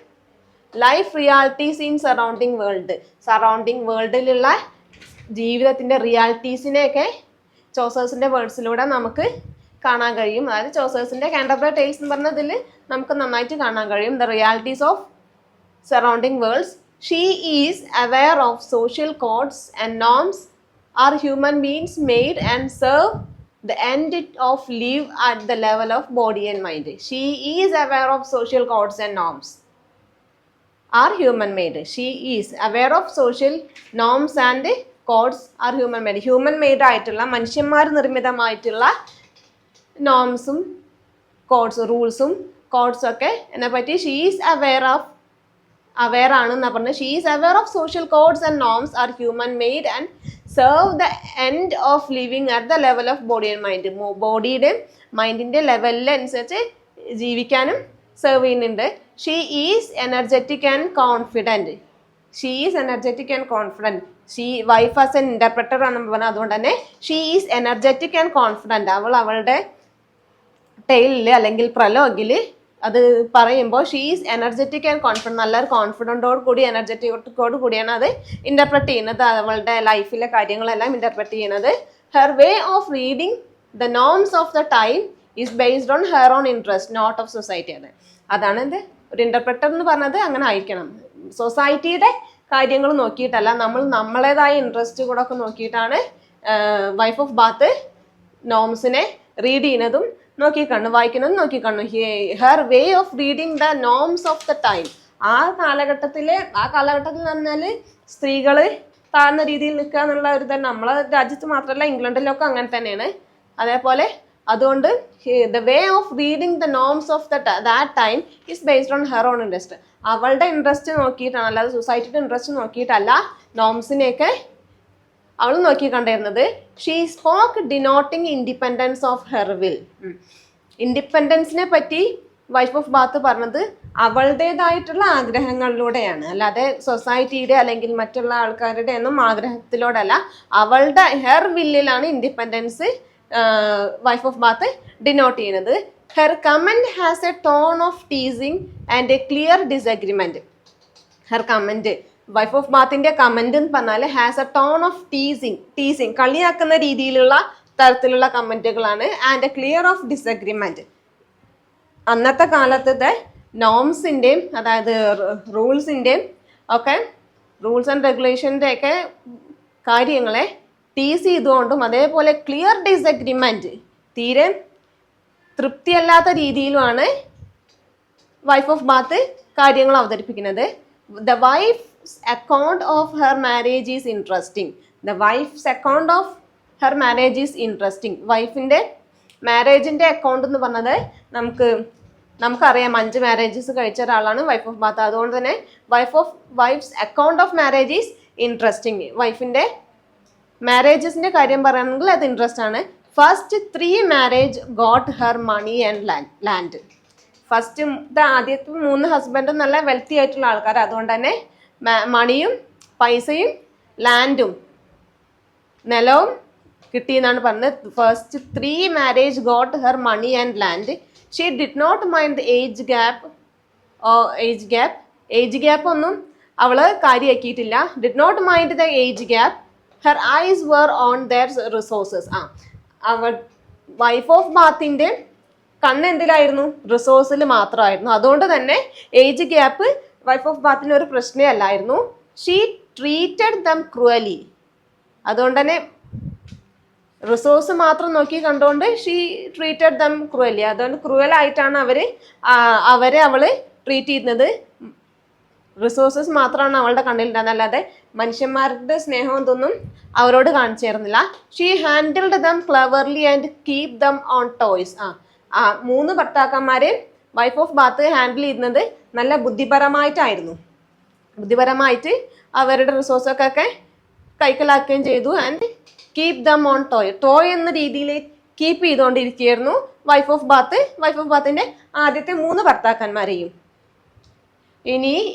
life realities in surrounding world. Surrounding വേൾഡിലുള്ള ജീവിതത്തിൻ്റെ റിയാലിറ്റീസിനെയൊക്കെ ചോസേഴ്സിൻ്റെ വേർഡ്സിലൂടെ നമുക്ക് കാണാൻ കഴിയും. അതായത് ചോസേഴ്സിൻ്റെ കാൻറ്റർബറി ടെയിൽസ് എന്ന് പറഞ്ഞതിൽ നമുക്ക് നന്നായിട്ട് കാണാൻ കഴിയും. The realities of surrounding worlds. She is aware of social codes and norms are human beings made and serve the end of live at the level of body and mind. She is aware of social codes and norms are human made. She is aware of social norms and codes are human made. Human made ആയിട്ടുള്ള മനുഷ്യന്മാർ നിർമ്മിതമായിട്ടുള്ള നോംസും റൂൾസും കോഡ്സും ഒക്കെ എന്നെ പറ്റി she is aware ആണെന്നാ പറഞ്ഞത്. She is aware of social codes and norms are human made and serve the end of living at the level of body and mind. ബോഡിയുടെ മൈൻഡിൻ്റെ ലെവലിനനുസരിച്ച് ജീവിക്കാനും സെർവ് ചെയ്യുന്നുണ്ട്. She is energetic and confident. She wife as an interpreter ആണെന്ന് പറഞ്ഞാൽ അതുകൊണ്ട് തന്നെ she is energetic and confident. അവളുടെ ടെയിലിൽ അല്ലെങ്കിൽ പ്രലോഗിൽ അത് പറയുമ്പോൾ she is energetic and confident, നല്ലൊരു കോൺഫിഡൻറ്റോട് കൂടി എനർജറ്റിക്കോട് കൂടിയാണ് അത് ഇന്റർപ്രറ്റ് ചെയ്യുന്നത്. അവളുടെ ലൈഫിലെ കാര്യങ്ങളെല്ലാം ഇന്റർപ്രറ്റ് ചെയ്യുന്നത്. Her way of reading the norms of the time is based on her own interest, not of society. അതാണ് എന്ത് ഒരു ഇന്റർപ്രറ്റർ എന്ന് പറഞ്ഞത്. അങ്ങനെ ആയിരിക്കണം. സൊസൈറ്റിയുടെ കാര്യങ്ങൾ നോക്കിയിട്ടല്ല, നമ്മളേതായ ഇൻട്രസ്റ്റ് കൂടെ ഒക്കെ നോക്കിയിട്ടാണ് വൈഫ് ഓഫ് ബാത്ത് നോംസിനെ റീഡ് ചെയ്യുന്നതും വായിക്കുന്നതും നോക്കിക്കാണു. Her way of reading the norms of the time. ആ കാലഘട്ടത്തിൽ പറഞ്ഞാൽ സ്ത്രീകൾ താഴ്ന്ന രീതിയിൽ നിൽക്കുക എന്നുള്ള ഒരു തന്നെ നമ്മളെ രാജ്യത്ത് മാത്രമല്ല ഇംഗ്ലണ്ടിലൊക്കെ അങ്ങനെ തന്നെയാണ്. അതേപോലെ അതുകൊണ്ട് the way of reading the norms of that time is based on her own interest. അവളുടെ ഇൻട്രസ്റ്റ് നോക്കിയിട്ടാണ്, അല്ലാതെ സൊസൈറ്റിയുടെ ഇൻട്രസ്റ്റ് നോക്കിയിട്ടല്ല നോംസിനെയൊക്കെ അവൾ നോക്കി കണ്ടിരുന്നത്. She spoke denoting independence of her will. ഇൻഡിപെൻഡൻസിനെ പറ്റി വൈഫ് ഓഫ് ബാത്ത് പറഞ്ഞത് അവളുടേതായിട്ടുള്ള ആഗ്രഹങ്ങളിലൂടെയാണ്, അല്ലാതെ സൊസൈറ്റിയുടെ അല്ലെങ്കിൽ മറ്റുള്ള ആൾക്കാരുടെ ഒന്നും ആഗ്രഹത്തിലൂടെയല്ല. അവളുടെ ഹെർ വില്ലിലാണ് independence wife of Bath denote ചെയ്യുന്നത്. Her comment has a tone of teasing and a clear disagreement. Her comment, wife of ബാത്തിന്റെ കമന്റ് എന്ന് പറഞ്ഞാൽ has a tone of teasing കളിയാക്കുന്ന രീതിയിലുള്ള തരത്തിലുള്ള കമന്റുകളാണ്. And a clear of disagreement. അന്നത്തെ കാലത്തെ നോംസിൻ്റെയും അതായത് റൂൾസ് ആൻഡ് റെഗുലേഷൻ്റെ ഒക്കെ കാര്യങ്ങളെ ടീസ് ചെയ്തുകൊണ്ടും അതേപോലെ ക്ലിയർ ഡിസഗ്രിമെന്റ് തീരെ തൃപ്തിയല്ലാത്ത രീതിയിലുമാണ് വൈഫ് ഓഫ് ബാത്ത് കാര്യങ്ങൾ അവതരിപ്പിക്കുന്നത്. The wife's account of her marriage is interesting. The wife's account of her marriage is interesting. വൈഫിൻ്റെ മാരേജിൻ്റെ അക്കൗണ്ട് എന്ന് പറഞ്ഞത് നമുക്കറിയാം 5 മാരേജസ് കഴിച്ച ഒരാളാണ് വൈഫ് ഓഫ് ബാത്ത്. അതുകൊണ്ട് തന്നെ wife's account of marriage is interesting. വൈഫിൻ്റെ മാരേജസിൻ്റെ കാര്യം പറയുകയാണെങ്കിൽ അത് ഇൻട്രസ്റ്റ് ആണ്. First 3 marriage got her money and land. ആദ്യത്തെ 3 ഹസ്ബൻഡും നല്ല വെൽത്തി ആയിട്ടുള്ള ആൾക്കാർ. അതുകൊണ്ട് തന്നെ മണിയും പൈസയും ലാൻഡും നിലവും കിട്ടിയെന്നാണ് പറഞ്ഞത്. First 3 marriage got her money and land. She did not mind the age gap ഒന്നും അവള് കാര്യമാക്കിയിട്ടില്ല. Did not mind the age gap. Her eyes were on their resources. അവൾ വൈഫ് ഓഫ് ബാത്തിൻ്റെ കണ്ണ് എന്തിലായിരുന്നു? റിസോഴ്സിൽ മാത്രമായിരുന്നു. അതുകൊണ്ട് തന്നെ ഏജ് ഗ്യാപ്പ് വൈഫ് ഓഫ് ബാത്തിന് ഒരു പ്രശ്നമേ അല്ലായിരുന്നു. She treated them cruelly. അതുകൊണ്ട് തന്നെ റിസോഴ്സ് മാത്രം നോക്കി കണ്ടുകൊണ്ട് ഷീ ട്രീറ്റഡ് ദം ക്രൂവലി. അതുകൊണ്ട് ക്രൂവലായിട്ടാണ് അവരെ അവള് ട്രീറ്റ് ചെയ്യുന്നത്. റിസോഴ്സസ് മാത്രമാണ് അവളുടെ കണ്ണിലുണ്ടാകുന്നത്, അല്ലാതെ മനുഷ്യന്മാരുടെ സ്നേഹം എന്തൊന്നും അവരോട് കാണിച്ചിരുന്നില്ല. She handled them cleverly and keep them on toys. 3 ഭർത്താക്കന്മാരെ വൈഫ് ഓഫ് ബാത്ത് ഹാൻഡിൽ ചെയ്യുന്നത് നല്ല ബുദ്ധിപരമായിട്ട് അവരുടെ റിസോഴ്സൊക്കെ കൈക്കലാക്കുകയും ചെയ്തു. And keep them on toy എന്ന രീതിയിൽ കീപ്പ് ചെയ്തുകൊണ്ടിരിക്കുകയായിരുന്നു വൈഫ് ഓഫ് ബാത്തിൻ്റെ ആദ്യത്തെ 3 ഭർത്താക്കന്മാരെയും.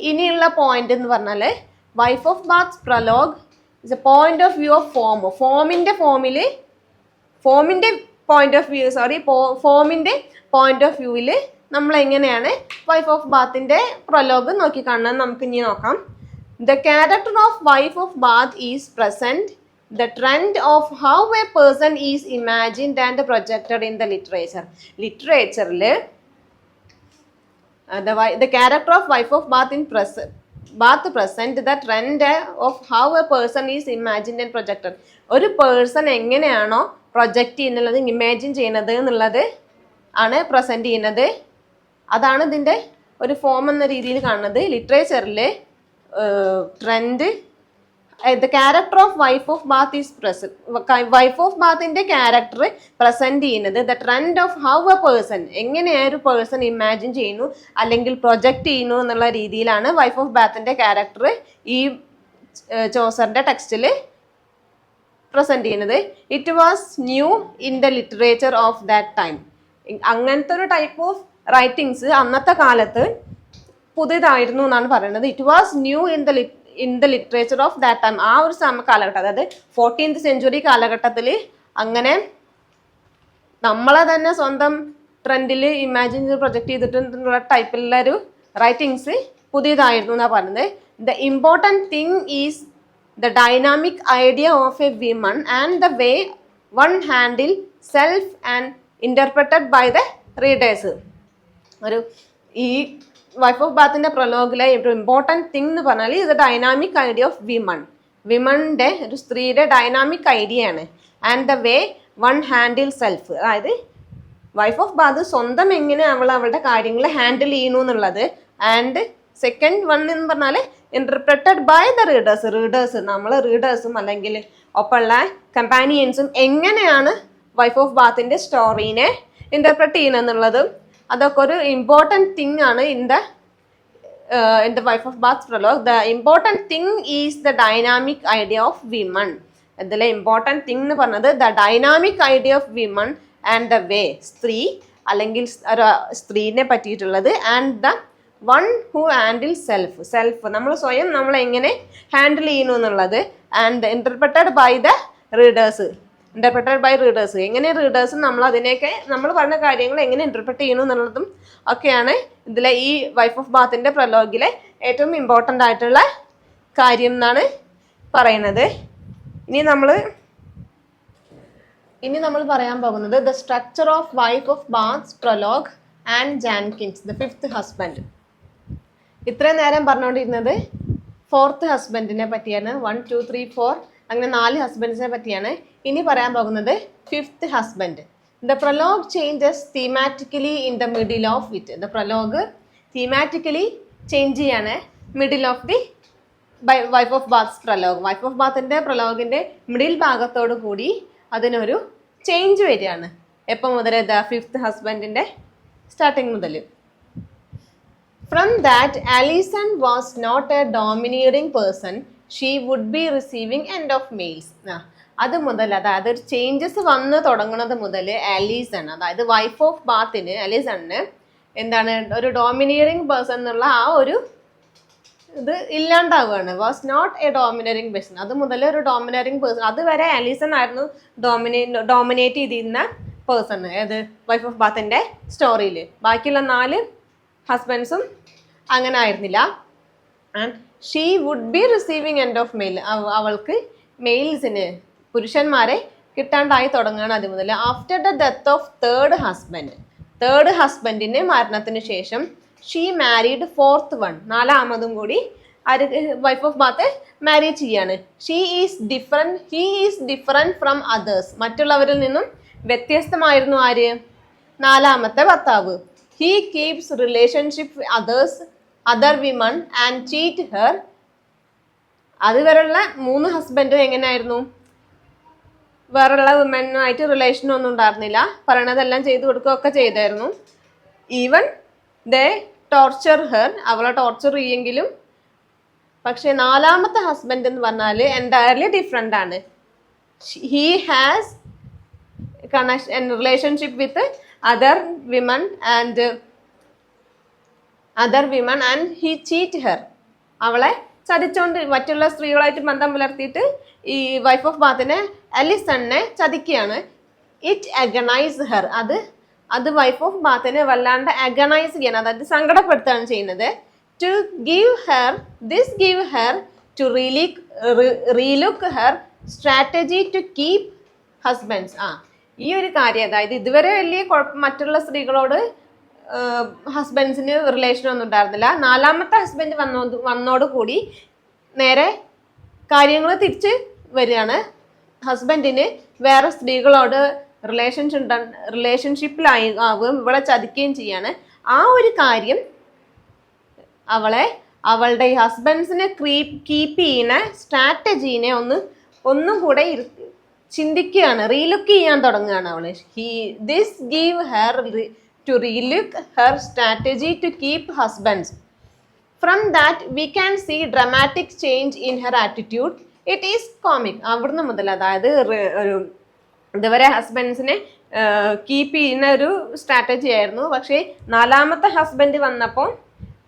ഇനിയുള്ള പോയിന്റ് എന്ന് പറഞ്ഞാൽ wife of Bath Prolog is A point of view of ഫോമിന്റെ പോയിന്റ് ഓഫ് വ്യൂവിൽ നമ്മൾ എങ്ങനെയാണ് വൈഫ് ഓഫ് ബാത്തിന്റെ പ്രലോഗ് നോക്കിക്കാണാൻ നമുക്ക് ഇനി നോക്കാം. The character of wife of Baat is present the trend of how a person is imagined and projected in the literature. The character of wife of bath present the trend of how a person is imagined and projected. ഒരു person എങ്ങനെയാണോ project ചെയ്യുന്നത്, imagine ചെയ്യുന്നത് എന്നുള്ളത് ആണ് present ചെയ്യുന്നത്. അതാണ് ഇതിൻ്റെ ഒരു ഫോം എന്ന രീതിയിൽ കാണുന്നത്. ലിറ്ററേച്ചറിൽ trend the character of wife of bath is present. Wife of ബാത്തിന്റെ ക്യാരക്ടർ പ്രസന്റ് ചെയ്യുന്നത് the trend of how a person, എങ്ങനെ ഒരു പേഴ്സൺ ഇമാജിൻ ചെയ്യുന്നു അല്ലെങ്കിൽ പ്രൊജക്റ്റ് ചെയ്യുന്നു എന്നുള്ള രീതിയിലാണ് വൈഫ് ഓഫ് ബാത്തിന്റെ ക്യാരക്ടർ ഈ ചോസറിന്റെ ടെക്സ്റ്റിൽ പ്രസന്റ് ചെയ്യുന്നത്. It was new in the literature of that time. അങ്ങനത്തെ ഒരു ടൈപ്പ് ഓഫ് റൈറ്റിങ്സ് അന്നത്തെ കാലത്ത് പുതിയതായിരുന്നു എന്നാണ് പറയുന്നത്. It was new in the literature of that time. ആ ഒരു കാലഘട്ടം, അതായത് 14th century കാലഘട്ടത്തിൽ അങ്ങനെ നമ്മളെ തന്നെ സ്വന്തം ട്രെൻഡിൽ ഇമാജിൻ പ്രൊജക്റ്റ് ചെയ്തിട്ടുള്ള ടൈപ്പിലുള്ള ഒരു റൈറ്റിങ്സ് പുതിയതായിരുന്നു എന്നാണ് പറയുന്നത്. The important thing is the dynamic idea of a women and the way one handle self and interpreted by the readers. ഈ വൈഫ് ഓഫ് ബാത്തിന്റെ പ്രലോഗിലെ ഒരു ഇമ്പോർട്ടൻറ്റ് തിങ് എന്ന് പറഞ്ഞാൽ ഇത് ഡൈനാമിക് ഐഡിയ ഓഫ് വിമണിൻ്റെ ഒരു സ്ത്രീയുടെ ഡൈനാമിക് ഐഡിയ ആണ്. And the way one handle self, അതായത് വൈഫ് ഓഫ് ബാത്ത് സ്വന്തം എങ്ങനെ അവളുടെ കാര്യങ്ങൾ ഹാൻഡിൽ ചെയ്യുന്നു എന്നുള്ളത്. ആൻഡ് സെക്കൻഡ് വൺ എന്ന് പറഞ്ഞാൽ ഇൻ്റർപ്രറ്റഡ് ബൈ ദ റീഡേഴ്സ് നമ്മൾ റീഡേഴ്സും അല്ലെങ്കിൽ ഒപ്പമുള്ള കമ്പാനിയൻസും എങ്ങനെയാണ് വൈഫ് ഓഫ് ബാത്തിന്റെ സ്റ്റോറീനെ ഇൻ്റർപ്രറ്റ് ചെയ്യുന്നതെന്നുള്ളതും അതൊക്കെ ഒരു ഇമ്പോർട്ടൻറ്റ് തിങ് ആണ് in the wife of Bath prologue. The important thing is the dynamic idea of women. ഇതിലെ ഇമ്പോർട്ടൻറ്റ് തിങ് എന്ന് പറഞ്ഞത് the dynamic idea of women and the way, സ്ത്രീ അല്ലെങ്കിൽ സ്ത്രീനെ പറ്റിയിട്ടുള്ളത്. And the one who handle self നമ്മൾ സ്വയം നമ്മൾ എങ്ങനെ ഹാൻഡിൽ ചെയ്യുന്നു എന്നുള്ളത്. And interpreted by the readers, എങ്ങനെ റീഡേഴ്സും നമ്മൾ അതിനെയൊക്കെ നമ്മൾ പറഞ്ഞ കാര്യങ്ങൾ എങ്ങനെ ഇൻ്റർപ്രറ്റ് ചെയ്യുന്നു എന്നുള്ളതും ഒക്കെയാണ് ഇതിലെ ഈ വൈഫ് ഓഫ് ബാത്തിന്റെ പ്രലോഗിലെ ഏറ്റവും ഇമ്പോർട്ടൻ്റ് ആയിട്ടുള്ള കാര്യം എന്നാണ് പറയുന്നത്. ഇനി നമ്മൾ പറയാൻ പോകുന്നത് the structure of wife of Bath prologue and Jankins the 5th husband. ഇത്രയും നേരം പറഞ്ഞുകൊണ്ടിരുന്നത് 4th ഹസ്ബൻഡിനെ പറ്റിയാണ്. 1, 2, 3, 4 അങ്ങനെ 4 ഹസ്ബൻഡ്സിനെ പറ്റിയാണ്. ഇനി പറയാൻ പോകുന്നത് 5th husband. The prologue changes thematically in the middle of it. The prologue thematically change ചെയ്യാണ് middle of the wife of Bath's prologue. Wife of ബാത്തിന്റെ പ്രലോഗിന്റെ മിഡിൽ ഭാഗത്തോടു കൂടി അതിനൊരു ചേഞ്ച് വരികയാണ്. എപ്പോൾ മുതൽ? ദ ഫിഫ്ത്ത് ഹസ്ബൻഡിന്റെ സ്റ്റാർട്ടിങ് മുതൽ. From that Alison was not a dominating person, she would be receiving end of males. അത് മുതൽ, അതായത് ഒരു ചേഞ്ചസ് വന്ന് തുടങ്ങുന്നത് മുതൽ അലീസൺ, അതായത് വൈഫ് ഓഫ് ബാത്തിന്, അലീസണിന് എന്താണ് ഒരു ഡോമിനേറ്റിംഗ് പേഴ്സൺ എന്നുള്ള ആ ഒരു ഇത് ഇല്ലാണ്ടാവുകയാണ്. Was not a dominating person. അത് മുതൽ ഒരു ഡോമിനേറ്റിംഗ് പേഴ്സൺ, അതുവരെ അലീസൺ ആയിരുന്നു ഡോമിനേറ്റ് ചെയ്തിരുന്ന പേഴ്സൺ. ഏത്? വൈഫ് ഓഫ് ബാത്തിന്റെ സ്റ്റോറിയിൽ. ബാക്കിയുള്ള 4 ഹസ്ബൻഡ്സും അങ്ങനെ ആയിരുന്നില്ല. And she would be receiving end of male. അവൾക്ക് മെയിൽസിന്, പുരുഷന്മാരെ കിട്ടാണ്ടായി തുടങ്ങുകയാണ് അത് മുതൽ. After the death of third ഹസ്ബൻഡിന്റെ മരണത്തിന് ശേഷം ഷീ മാരീഡ് ഫോർത്ത് വൺ, 4ാമതും കൂടി വൈഫ് ഓഫ് ബാത്ത് മാരി ചെയ്യാണ്. He is different from others. മറ്റുള്ളവരിൽ നിന്നും വ്യത്യസ്തമായിരുന്നു ആര്? 4ാമത്തെ ഭർത്താവ്. He keeps relationship other women and cheat her. അതുവരെയുള്ള 3 ഹസ്ബൻഡും എങ്ങനെയായിരുന്നു? വേറെയുള്ള വിമനുമായിട്ട് റിലേഷനൊന്നും ഉണ്ടായിരുന്നില്ല. പറയണതെല്ലാം ചെയ്തു കൊടുക്കുകയൊക്കെ ചെയ്തായിരുന്നു. ഈവൻ ദേ ടോർച്ചർ ഹെർ, അവളെ ടോർച്ചർ ചെയ്യെങ്കിലും. പക്ഷെ 4ാമത്തെ ഹസ്ബൻഡ് എന്ന് പറഞ്ഞാൽ എൻറ്റയർലി ഡിഫറെൻ്റ് ആണ്. He has relationship with other women and he cheat her. അവളെ ചതിച്ചോണ്ട് മറ്റുള്ള സ്ത്രീകളായിട്ട് ബന്ധം പുലർത്തിയിട്ട് ഈ വൈഫ് ഓഫ് ബാത്തിനെ, അലിസണിനെ ചതിക്കുകയാണ്. It agonise her. അത് വൈഫ് ഓഫ് ബാത്തിനെ വല്ലാണ്ട് അഗനൈസ് ചെയ്യണം, അതായത് സങ്കടപ്പെടുത്തുകയാണ് ചെയ്യുന്നത്. To give her to relook her strategy to keep husbands. ഈ ഒരു കാര്യം, അതായത് ഇതുവരെ വലിയ മറ്റുള്ള സ്ത്രീകളോട് ഹസ്ബൻഡ്സിന് റിലേഷൻ ഒന്നും ഉണ്ടായിരുന്നില്ല. 4ാമത്തെ ഹസ്ബൻഡ് വന്നോടുകൂടി നേരെ കാര്യങ്ങൾ തിരിച്ച് ഹസ്ബൻഡിന് വേറെ സ്ത്രീകളോട് റിലേഷൻഷിപ്പിലാവുകയും ഇവിടെ ചതിക്കുകയും ചെയ്യാണ്. ആ ഒരു കാര്യം അവളുടെ ഈ ഹസ്ബൻഡ്സിനെ കീപ്പ് ചെയ്യുന്ന സ്ട്രാറ്റജീനെ ഒന്നും കൂടെ ചിന്തിക്കുകയാണ്, റീലുക്ക് ചെയ്യാൻ തുടങ്ങുകയാണ് അവള്. This give her to relook her strategy to keep husbands. From that we can see dramatic change in her attitude. It is comic. അവിടുന്ന് മുതൽ, അതായത് ഒരു ഇതുവരെ ഹസ്ബൻഡ്സിനെ കീപ്പ് ചെയ്യുന്ന ഒരു സ്ട്രാറ്റജി ആയിരുന്നു. പക്ഷേ 4ാമത്തെ ഹസ്ബൻഡ് വന്നപ്പോൾ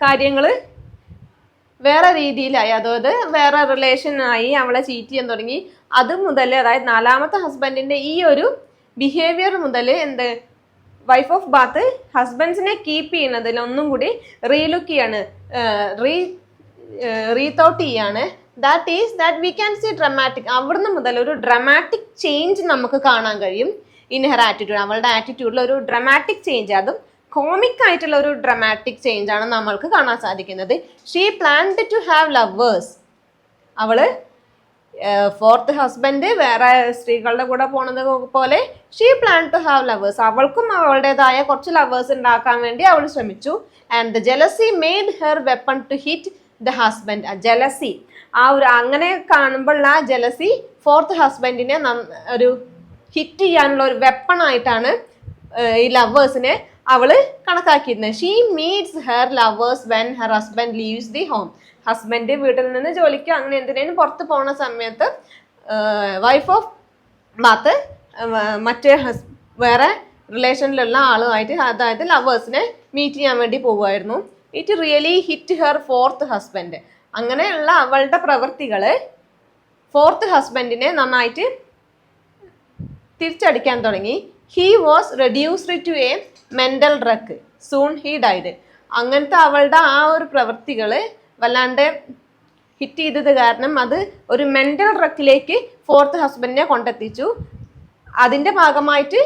കാര്യങ്ങൾ വേറെ രീതിയിലായി. അതായത് വേറെ റിലേഷനായി, അവളെ ചീറ്റ് ചെയ്യാൻ തുടങ്ങി. അത് മുതൽ, അതായത് 4ാമത്തെ ഹസ്ബൻഡിന്റെ ഈ ഒരു ബിഹേവിയർ മുതൽ വൈഫ് ഓഫ് ബാത്ത് ഹസ്ബൻഡ്സിനെ കീപ്പ് ചെയ്യുന്നതിൽ ഒന്നും കൂടി റീലുക്ക് ചെയ്യാണ്, റീതോട്ട് ചെയ്യാണ്. that we can see dramatic. അവിടുന്ന് മുതൽ ഒരു ഡ്രമാറ്റിക് ചേഞ്ച് നമുക്ക് കാണാൻ കഴിയും ഇൻ ഹെർ ആറ്റിറ്റ്യൂഡ്. അവളുടെ ആറ്റിറ്റ്യൂഡിൽ ഒരു ഡ്രമാറ്റിക് ചേഞ്ച്, അതും കോമിക് ആയിട്ടുള്ള ഒരു ഡ്രമാറ്റിക് ചേഞ്ച് ആണ് നമ്മൾക്ക് കാണാൻ സാധിക്കുന്നത്. She planned to have lovers. അവള് ഫോർത്ത് ഹസ്ബൻഡ് വേറെ സ്ത്രീകളുടെ കൂടെ പോണത് പോലെ she plan to have lovers. അവൾക്കും അവളുടേതായ കുറച്ച് ലവേഴ്സ് ഉണ്ടാക്കാൻ വേണ്ടി അവൾ ശ്രമിച്ചു. And the jealousy made her weapon to hit the husband. Jealousy, അങ്ങനെ കാണുമ്പോൾ ആ ജലസി ഫോർത്ത് ഹസ്ബൻഡിനെ ഒരു ഹിറ്റ് ചെയ്യാനുള്ള ഒരു വെപ്പൺ ആയിട്ടാണ് ഈ ലവേഴ്സിനെ അവള് കണക്കാക്കിയിരുന്നത്. She meets her lovers when her husband leaves the home. Husband വീട്ടിൽ നിന്ന് ജോലിക്കോ അങ്ങനെ എന്തിനേലും പുറത്ത് പോകുന്ന സമയത്ത് വൈഫ് ഓഫ് ബാത്ത് മറ്റേ വേറെ റിലേഷനിലുള്ള ആളുമായിട്ട്, അതായത് ലവേഴ്സിനെ മീറ്റ് ചെയ്യാൻ വേണ്ടി പോകുമായിരുന്നു. It really hit her fourth husband. അങ്ങനെയുള്ള അവളുടെ പ്രവൃത്തികൾ ഫോർത്ത് ഹസ്ബൻഡിനെ നന്നായിട്ട് തിരിച്ചടിക്കാൻ തുടങ്ങി. He was reduced to a mental drug soon he died. അങ്ങനത്തെ അവളുടെ ആ ഒരു പ്രവൃത്തികൾ വല്ലാണ്ട് ഹിറ്റ് ചെയ്തത് കാരണം അത് ഒരു മെന്റൽ ഡ്രഗിലേക്ക് ഫോർത്ത് ഹസ്ബൻഡിനെ കൊണ്ടെത്തിച്ചു. അതിൻ്റെ ഭാഗമായിട്ട്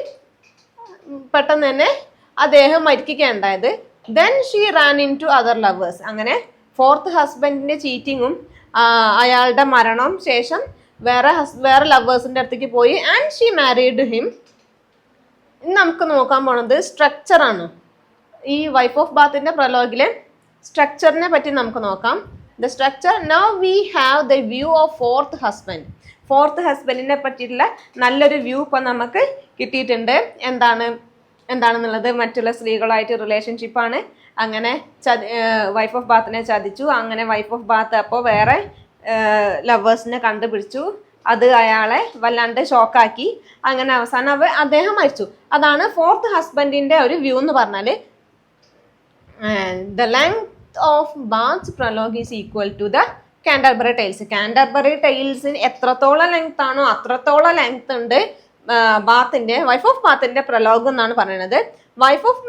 പെട്ടെന്ന് തന്നെ അദ്ദേഹം മരിക്കുകയുണ്ടായത്. Then she ran into other lovers. അങ്ങനെ ഫോർത്ത് ഹസ്ബൻഡിൻ്റെ ചീറ്റിങ്ങും അയാളുടെ മരണം ശേഷം വേറെ ലവേഴ്സിൻ്റെ അടുത്തേക്ക് പോയി. And she married him. ഇന്ന് നമുക്ക് നോക്കാൻ പോണത് സ്ട്രക്ചറാണ്. ഈ വൈഫ് ഓഫ് ബാത്തിൻ്റെ പ്രലോഗിലെ സ്ട്രക്ചറിനെ പറ്റി നമുക്ക് നോക്കാം. The structure now we have the view of fourth husband. Fourth ഹസ്ബൻഡിനെ പറ്റിയിട്ടുള്ള നല്ലൊരു വ്യൂ ഇപ്പം നമുക്ക് കിട്ടിയിട്ടുണ്ട്. എന്താണെന്നുള്ളത് മറ്റുള്ള സ്ത്രീകളായിട്ട് റിലേഷൻഷിപ്പാണ്. അങ്ങനെ വൈഫ് ഓഫ് ബാത്തിനെ ചതിച്ചു. അങ്ങനെ വൈഫ് ഓഫ് ബാത്ത് അപ്പോൾ വേറെ ലവേഴ്സിനെ കണ്ടുപിടിച്ചു. അത് അയാളെ വല്ലാണ്ട് ഷോക്കാക്കി. അങ്ങനെ അവസാനം അദ്ദേഹം മരിച്ചു. അതാണ് ഫോർത്ത് ഹസ്ബൻഡിന്റെ ഒരു വ്യൂ എന്ന് പറഞ്ഞാൽ. The length of Bath prologue is equal to the Canterbury tales. Canterbury ടൈൽസിന് എത്രത്തോളം ലെങ്ത് ആണോ അത്രത്തോളം ലെങ്ത് ഉണ്ട് ബാത്തിന്റെ വൈഫ് ഓഫ് ബാത്തിന്റെ പ്രലോഗ് എന്നാണ് പറയുന്നത്. വൈഫ് ഓഫ്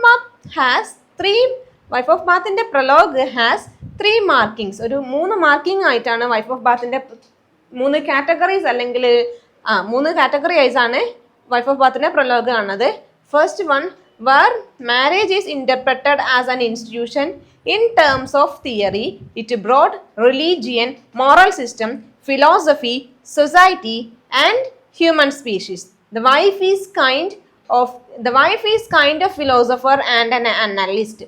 ബാത്തിന്റെ പ്രലോഗ് ഹാസ് 3 മാർക്കിങ്സ്. ഒരു 3 മാർക്കിംഗ് ആയിട്ടാണ് വൈഫ് ഓഫ് ബാത്തിന്റെ 3 കാറ്റഗറീസ് അല്ലെങ്കിൽ 3 കാറ്റഗറി വൈസാണ് വൈഫ് ഓഫ് ബാത്തിന്റെ പ്രലോഗ് കാണുന്നത്. First one, where marriage is interpreted as an institution in terms of theory, it brought religion, moral system, philosophy, society, and human species. The wife is kind of philosopher and an analyst.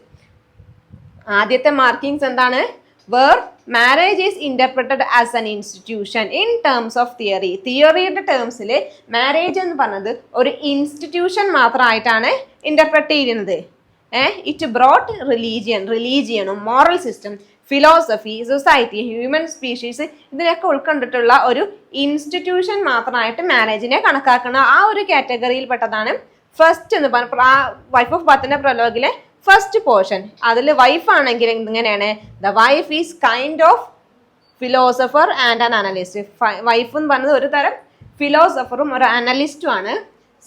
ആദ്യത്തെ markings എന്താണ്? Where marriage is interpreted as an institution in terms of theory. തിയറിയുടെ ടേംസിൽ marriage എന്ന് പറഞ്ഞത് ഒരു institution മാത്രമായിട്ടാണ് interpret ചെയ്യുന്നത്. It brought റിലീജിയനും moral system, philosophy, society, human species ഇതിനൊക്കെ ഉൾക്കൊണ്ടിട്ടുള്ള ഒരു ഇൻസ്റ്റിറ്റ്യൂഷൻ മാത്രമായിട്ട് മാരേജിനെ കണക്കാക്കുന്ന ആ ഒരു കാറ്റഗറിയിൽ പെട്ടതാണ് ഫസ്റ്റ് എന്ന് പറഞ്ഞ വൈഫ് ഓഫ് ബാത്തിന്റെ പ്രലോഗിലെ ഫസ്റ്റ് പോർഷൻ. അതിൽ വൈഫ് ആണെങ്കിൽ ഇങ്ങനെയാണ്, the wife is kind of philosopher and an analyst. Wife എന്ന് പറഞ്ഞത് ഒരു തരം ഫിലോസഫറും ഒരു അനലിസ്റ്റും ആണ്.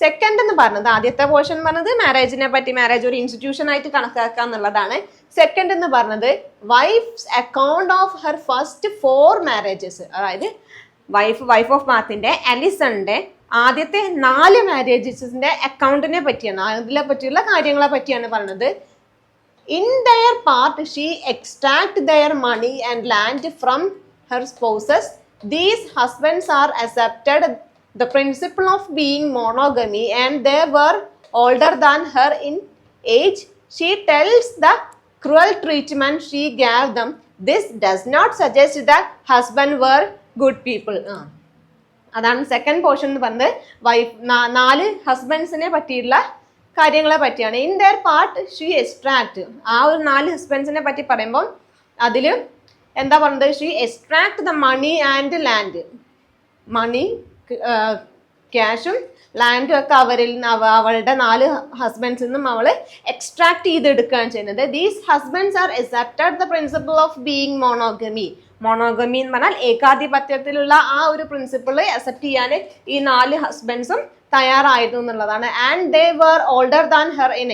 സെക്കൻഡ് എന്ന് പറഞ്ഞത്, ആദ്യത്തെ പോർഷൻ പറഞ്ഞത് മാരേജിനെ പറ്റി, മാരേജ് ഒരു ഇൻസ്റ്റിറ്റ്യൂഷൻ ആയിട്ട് കണക്കാക്കുക എന്നുള്ളതാണ്. സെക്കൻഡ് എന്ന് പറഞ്ഞത് wife's account of her first 4 marriages. അതായത് വൈഫ് ഓഫ് ബാത്തിന്റെ അലിസണിന്റെ ആദ്യത്തെ 4 മാരേജസിന്റെ അക്കൗണ്ടിനെ പറ്റിയാണ്, അതിനെ പറ്റിയുള്ള കാര്യങ്ങളെ പറ്റിയാണ് പറഞ്ഞത്. In their part she extract their money and land from her spouses. These husbands are accepted the principle of being monogamy and they were older than her in age. She tells the cruel treatment she gave them. This does not suggest that husband were good people. അതാണ് second portion എന്ന് പറഞ്ഞത്. Wife 4 ഹസ്ബൻഡ്സിനെ പറ്റിയുള്ള കാര്യങ്ങളെ പറ്റിയാണ്. In their part she extract, ആ ഒരു 4 ഹസ്ബൻഡ്സിനെ പറ്റി പറയുമ്പോൾ അതിൽ എന്താ പറഞ്ഞത്? She extract the money and land. Money, ക്യാഷും ലാൻഡും ഒക്കെ അവളുടെ 4 ഹസ്ബൻഡ്സിൽ നിന്നും അവൾ എക്സ്ട്രാക്ട് ചെയ്തെടുക്കുകയാണ് ചെയ്യുന്നത്. These husbands are accepted the principle of being monogamy. Monogamy എന്ന് പറഞ്ഞാൽ ഏകാധിപത്യത്തിലുള്ള ആ ഒരു പ്രിൻസിപ്പിൾ അക്സെപ്റ്റ് ചെയ്യാൻ ഈ 4 ഹസ്ബൻഡ്സും തയ്യാറായിരുന്നു എന്നുള്ളതാണ്. And they were older than her in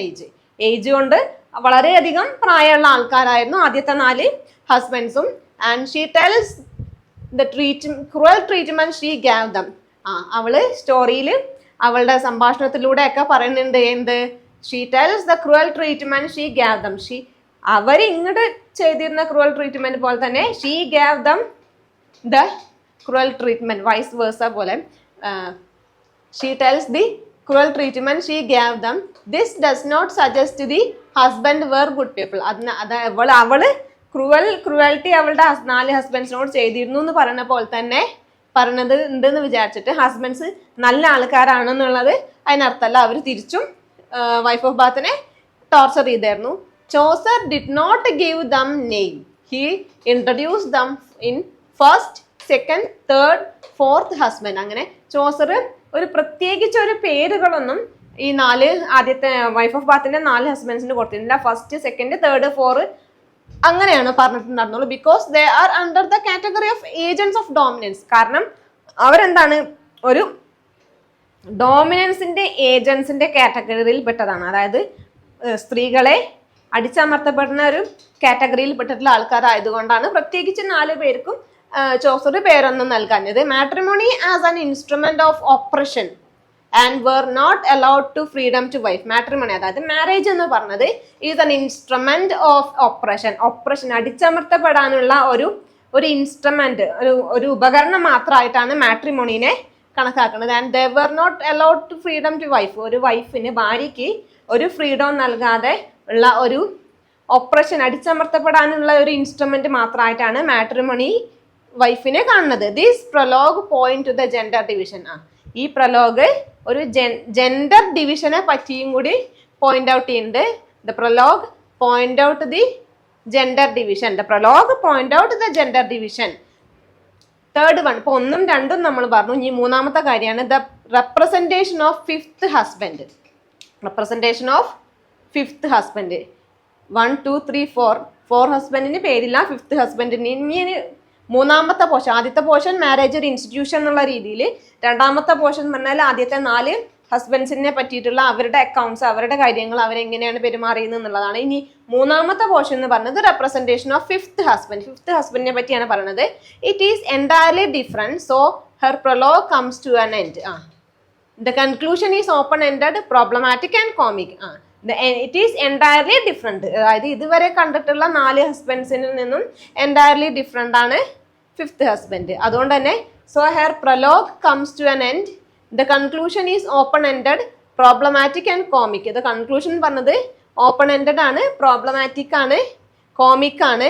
age കൊണ്ട് വളരെയധികം പ്രായമുള്ള ആൾക്കാരായിരുന്നു ആദ്യത്തെ 4 ഹസ്ബൻഡ്സും. And she tells the cruel treatment she gave them. അവള് സ്റ്റോറിയിൽ അവളുടെ സംഭാഷണത്തിലൂടെ ഒക്കെ പറയുന്നുണ്ട് എന്ത്? She tells the cruel treatment she gave them. അവർ ഇങ്ങോട്ട് ചെയ്തിരുന്ന ക്രൂവൽ ട്രീറ്റ്മെന്റ് പോലെ തന്നെ she gave them the cruel treatment, vice versa പോലെ. She tells the cruel treatment she gave them. This does not suggest the husband were good people. അവള് cruelty അവളുടെ 4 ഹസ്ബൻഡ്സിനോട് ചെയ്തിരുന്നു എന്ന് പറയുന്ന പോലെ തന്നെ പറഞ്ഞത് ഉണ്ടെന്ന് വിചാരിച്ചിട്ട് ഹസ്ബൻഡ്സ് നല്ല ആൾക്കാരാണെന്നുള്ളത് അതിനർത്ഥമല്ല. അവർ തിരിച്ചും വൈഫ് ഓഫ് ബാത്തിനെ ടോർച്ചർ ചെയ്തായിരുന്നു. Chaucer did not give them name. He introduce them in first, second, third, fourth husband. അങ്ങനെ ചോസർ പ്രത്യേകിച്ച് ഒരു പേരുകളൊന്നും ഈ 4 ആദ്യത്തെ വൈഫ് ഓഫ് ബാത്തിന്റെ 4 ഹസ്ബൻഡ്സിന് കൊടുത്തിരുന്നില്ല. ഫസ്റ്റ്, സെക്കൻഡ്, തേർഡ്, 4 അങ്ങനെയാണ് പറഞ്ഞിട്ടുണ്ടായിരുന്നുള്ളൂ. Because they are under the category of agents of dominance. കാരണം അവരെന്താണ്, ഒരു ഡോമിനൻസിന്റെ ഏജൻസിന്റെ കാറ്റഗറിയിൽ പെട്ടതാണ്. അതായത് സ്ത്രീകളെ അടിച്ചമർത്തപ്പെടുന്ന ഒരു കാറ്റഗറിയിൽ പെട്ടിട്ടുള്ള ആൾക്കാരായതുകൊണ്ടാണ് പ്രത്യേകിച്ച് 4 പേർക്കും ചോസർ പേരൊന്നും നൽകാഞ്ഞത്. Matrimony as an instrument of operation and were not allowed to freedom to wife. Matrimony അതായത് മാരേജ് എന്ന് പറഞ്ഞത് is an instrument of operation അടിച്ചമർത്തപ്പെടാനുള്ള ഒരു ഇൻസ്ട്രുമെന്റ്, ഒരു ഉപകരണം മാത്രമായിട്ടാണ് മാട്രിമോണിനെ കണക്കാക്കുന്നത്. And they were not allowed to freedom to wife. ഒരു വൈഫിന്, ഭാര്യയ്ക്ക് ഒരു ഫ്രീഡം നൽകാതെ ഉള്ള ഓപ്പറേഷൻ അടിച്ചമർത്തപ്പെടാനുള്ള ഒരു ഇൻസ്ട്രുമെന്റ് മാത്രമായിട്ടാണ് മാട്രിമണി വൈഫിനെ കാണുന്നത്. This prologue point two the gender division. ഈ പ്രൊലോഗ് ഒരു ജെൻഡർ ഡിവിഷനെ പറ്റിയും കൂടി പോയിന്റ് ഔട്ട് ചെയ്യുന്നുണ്ട്. The prologue point out the gender division. The prologue point out the gender division. Third one, ഇപ്പൊ 1ഉം 2ഉം നമ്മൾ പറഞ്ഞു. ഇനി മൂന്നാമത്തെ കാര്യമാണ് the representation of fifth husband. Representation of fifth husband. 1, 2, 3, 4 ഹസ്ബൻഡിന് പേരില്ല, ഫിഫ്ത്ത് ഹസ്ബൻഡിന്. ഇനി മൂന്നാമത്തെ പോർഷൻ, ആദ്യത്തെ പോർഷൻ മാരേജ് ഒരു ഇൻസ്റ്റിറ്റ്യൂഷൻ എന്നുള്ള രീതിയിൽ, രണ്ടാമത്തെ പോർഷൻ പറഞ്ഞാൽ ആദ്യത്തെ 4 ഹസ്ബൻഡ്സിനെ പറ്റിയിട്ടുള്ള അവരുടെ അക്കൗണ്ട്സ്, അവരുടെ കാര്യങ്ങൾ, അവരെങ്ങനെയാണ് പെരുമാറിയുന്നത് എന്നുള്ളതാണ്. ഇനി മൂന്നാമത്തെ പോർഷൻ എന്ന് പറഞ്ഞത് representation of fifth husband. Fifth ഹസ്ബൻഡിനെ പറ്റിയാണ് പറയുന്നത്. It is entirely different, so her prologue comes to an end. The conclusion is open ended, problematic and comic. It is entirely different, അതായത് ഇതുവരെ കണ്ടിട്ടുള്ള 4 ഹസ്ബൻഡ്സിൽ നിന്നും എൻറ്റയർലി ഡിഫറെന്റ് ആണ് ഫിഫ്ത്ത് ഹസ്ബൻഡ്. അതുകൊണ്ട് തന്നെ so her prologue comes to an end. The conclusion is open ended, problematic and comic. The conclusion പറഞ്ഞത് open ended ആണ്, പ്രോബ്ലമാറ്റിക് ആണ്, കോമിക് ആണ്.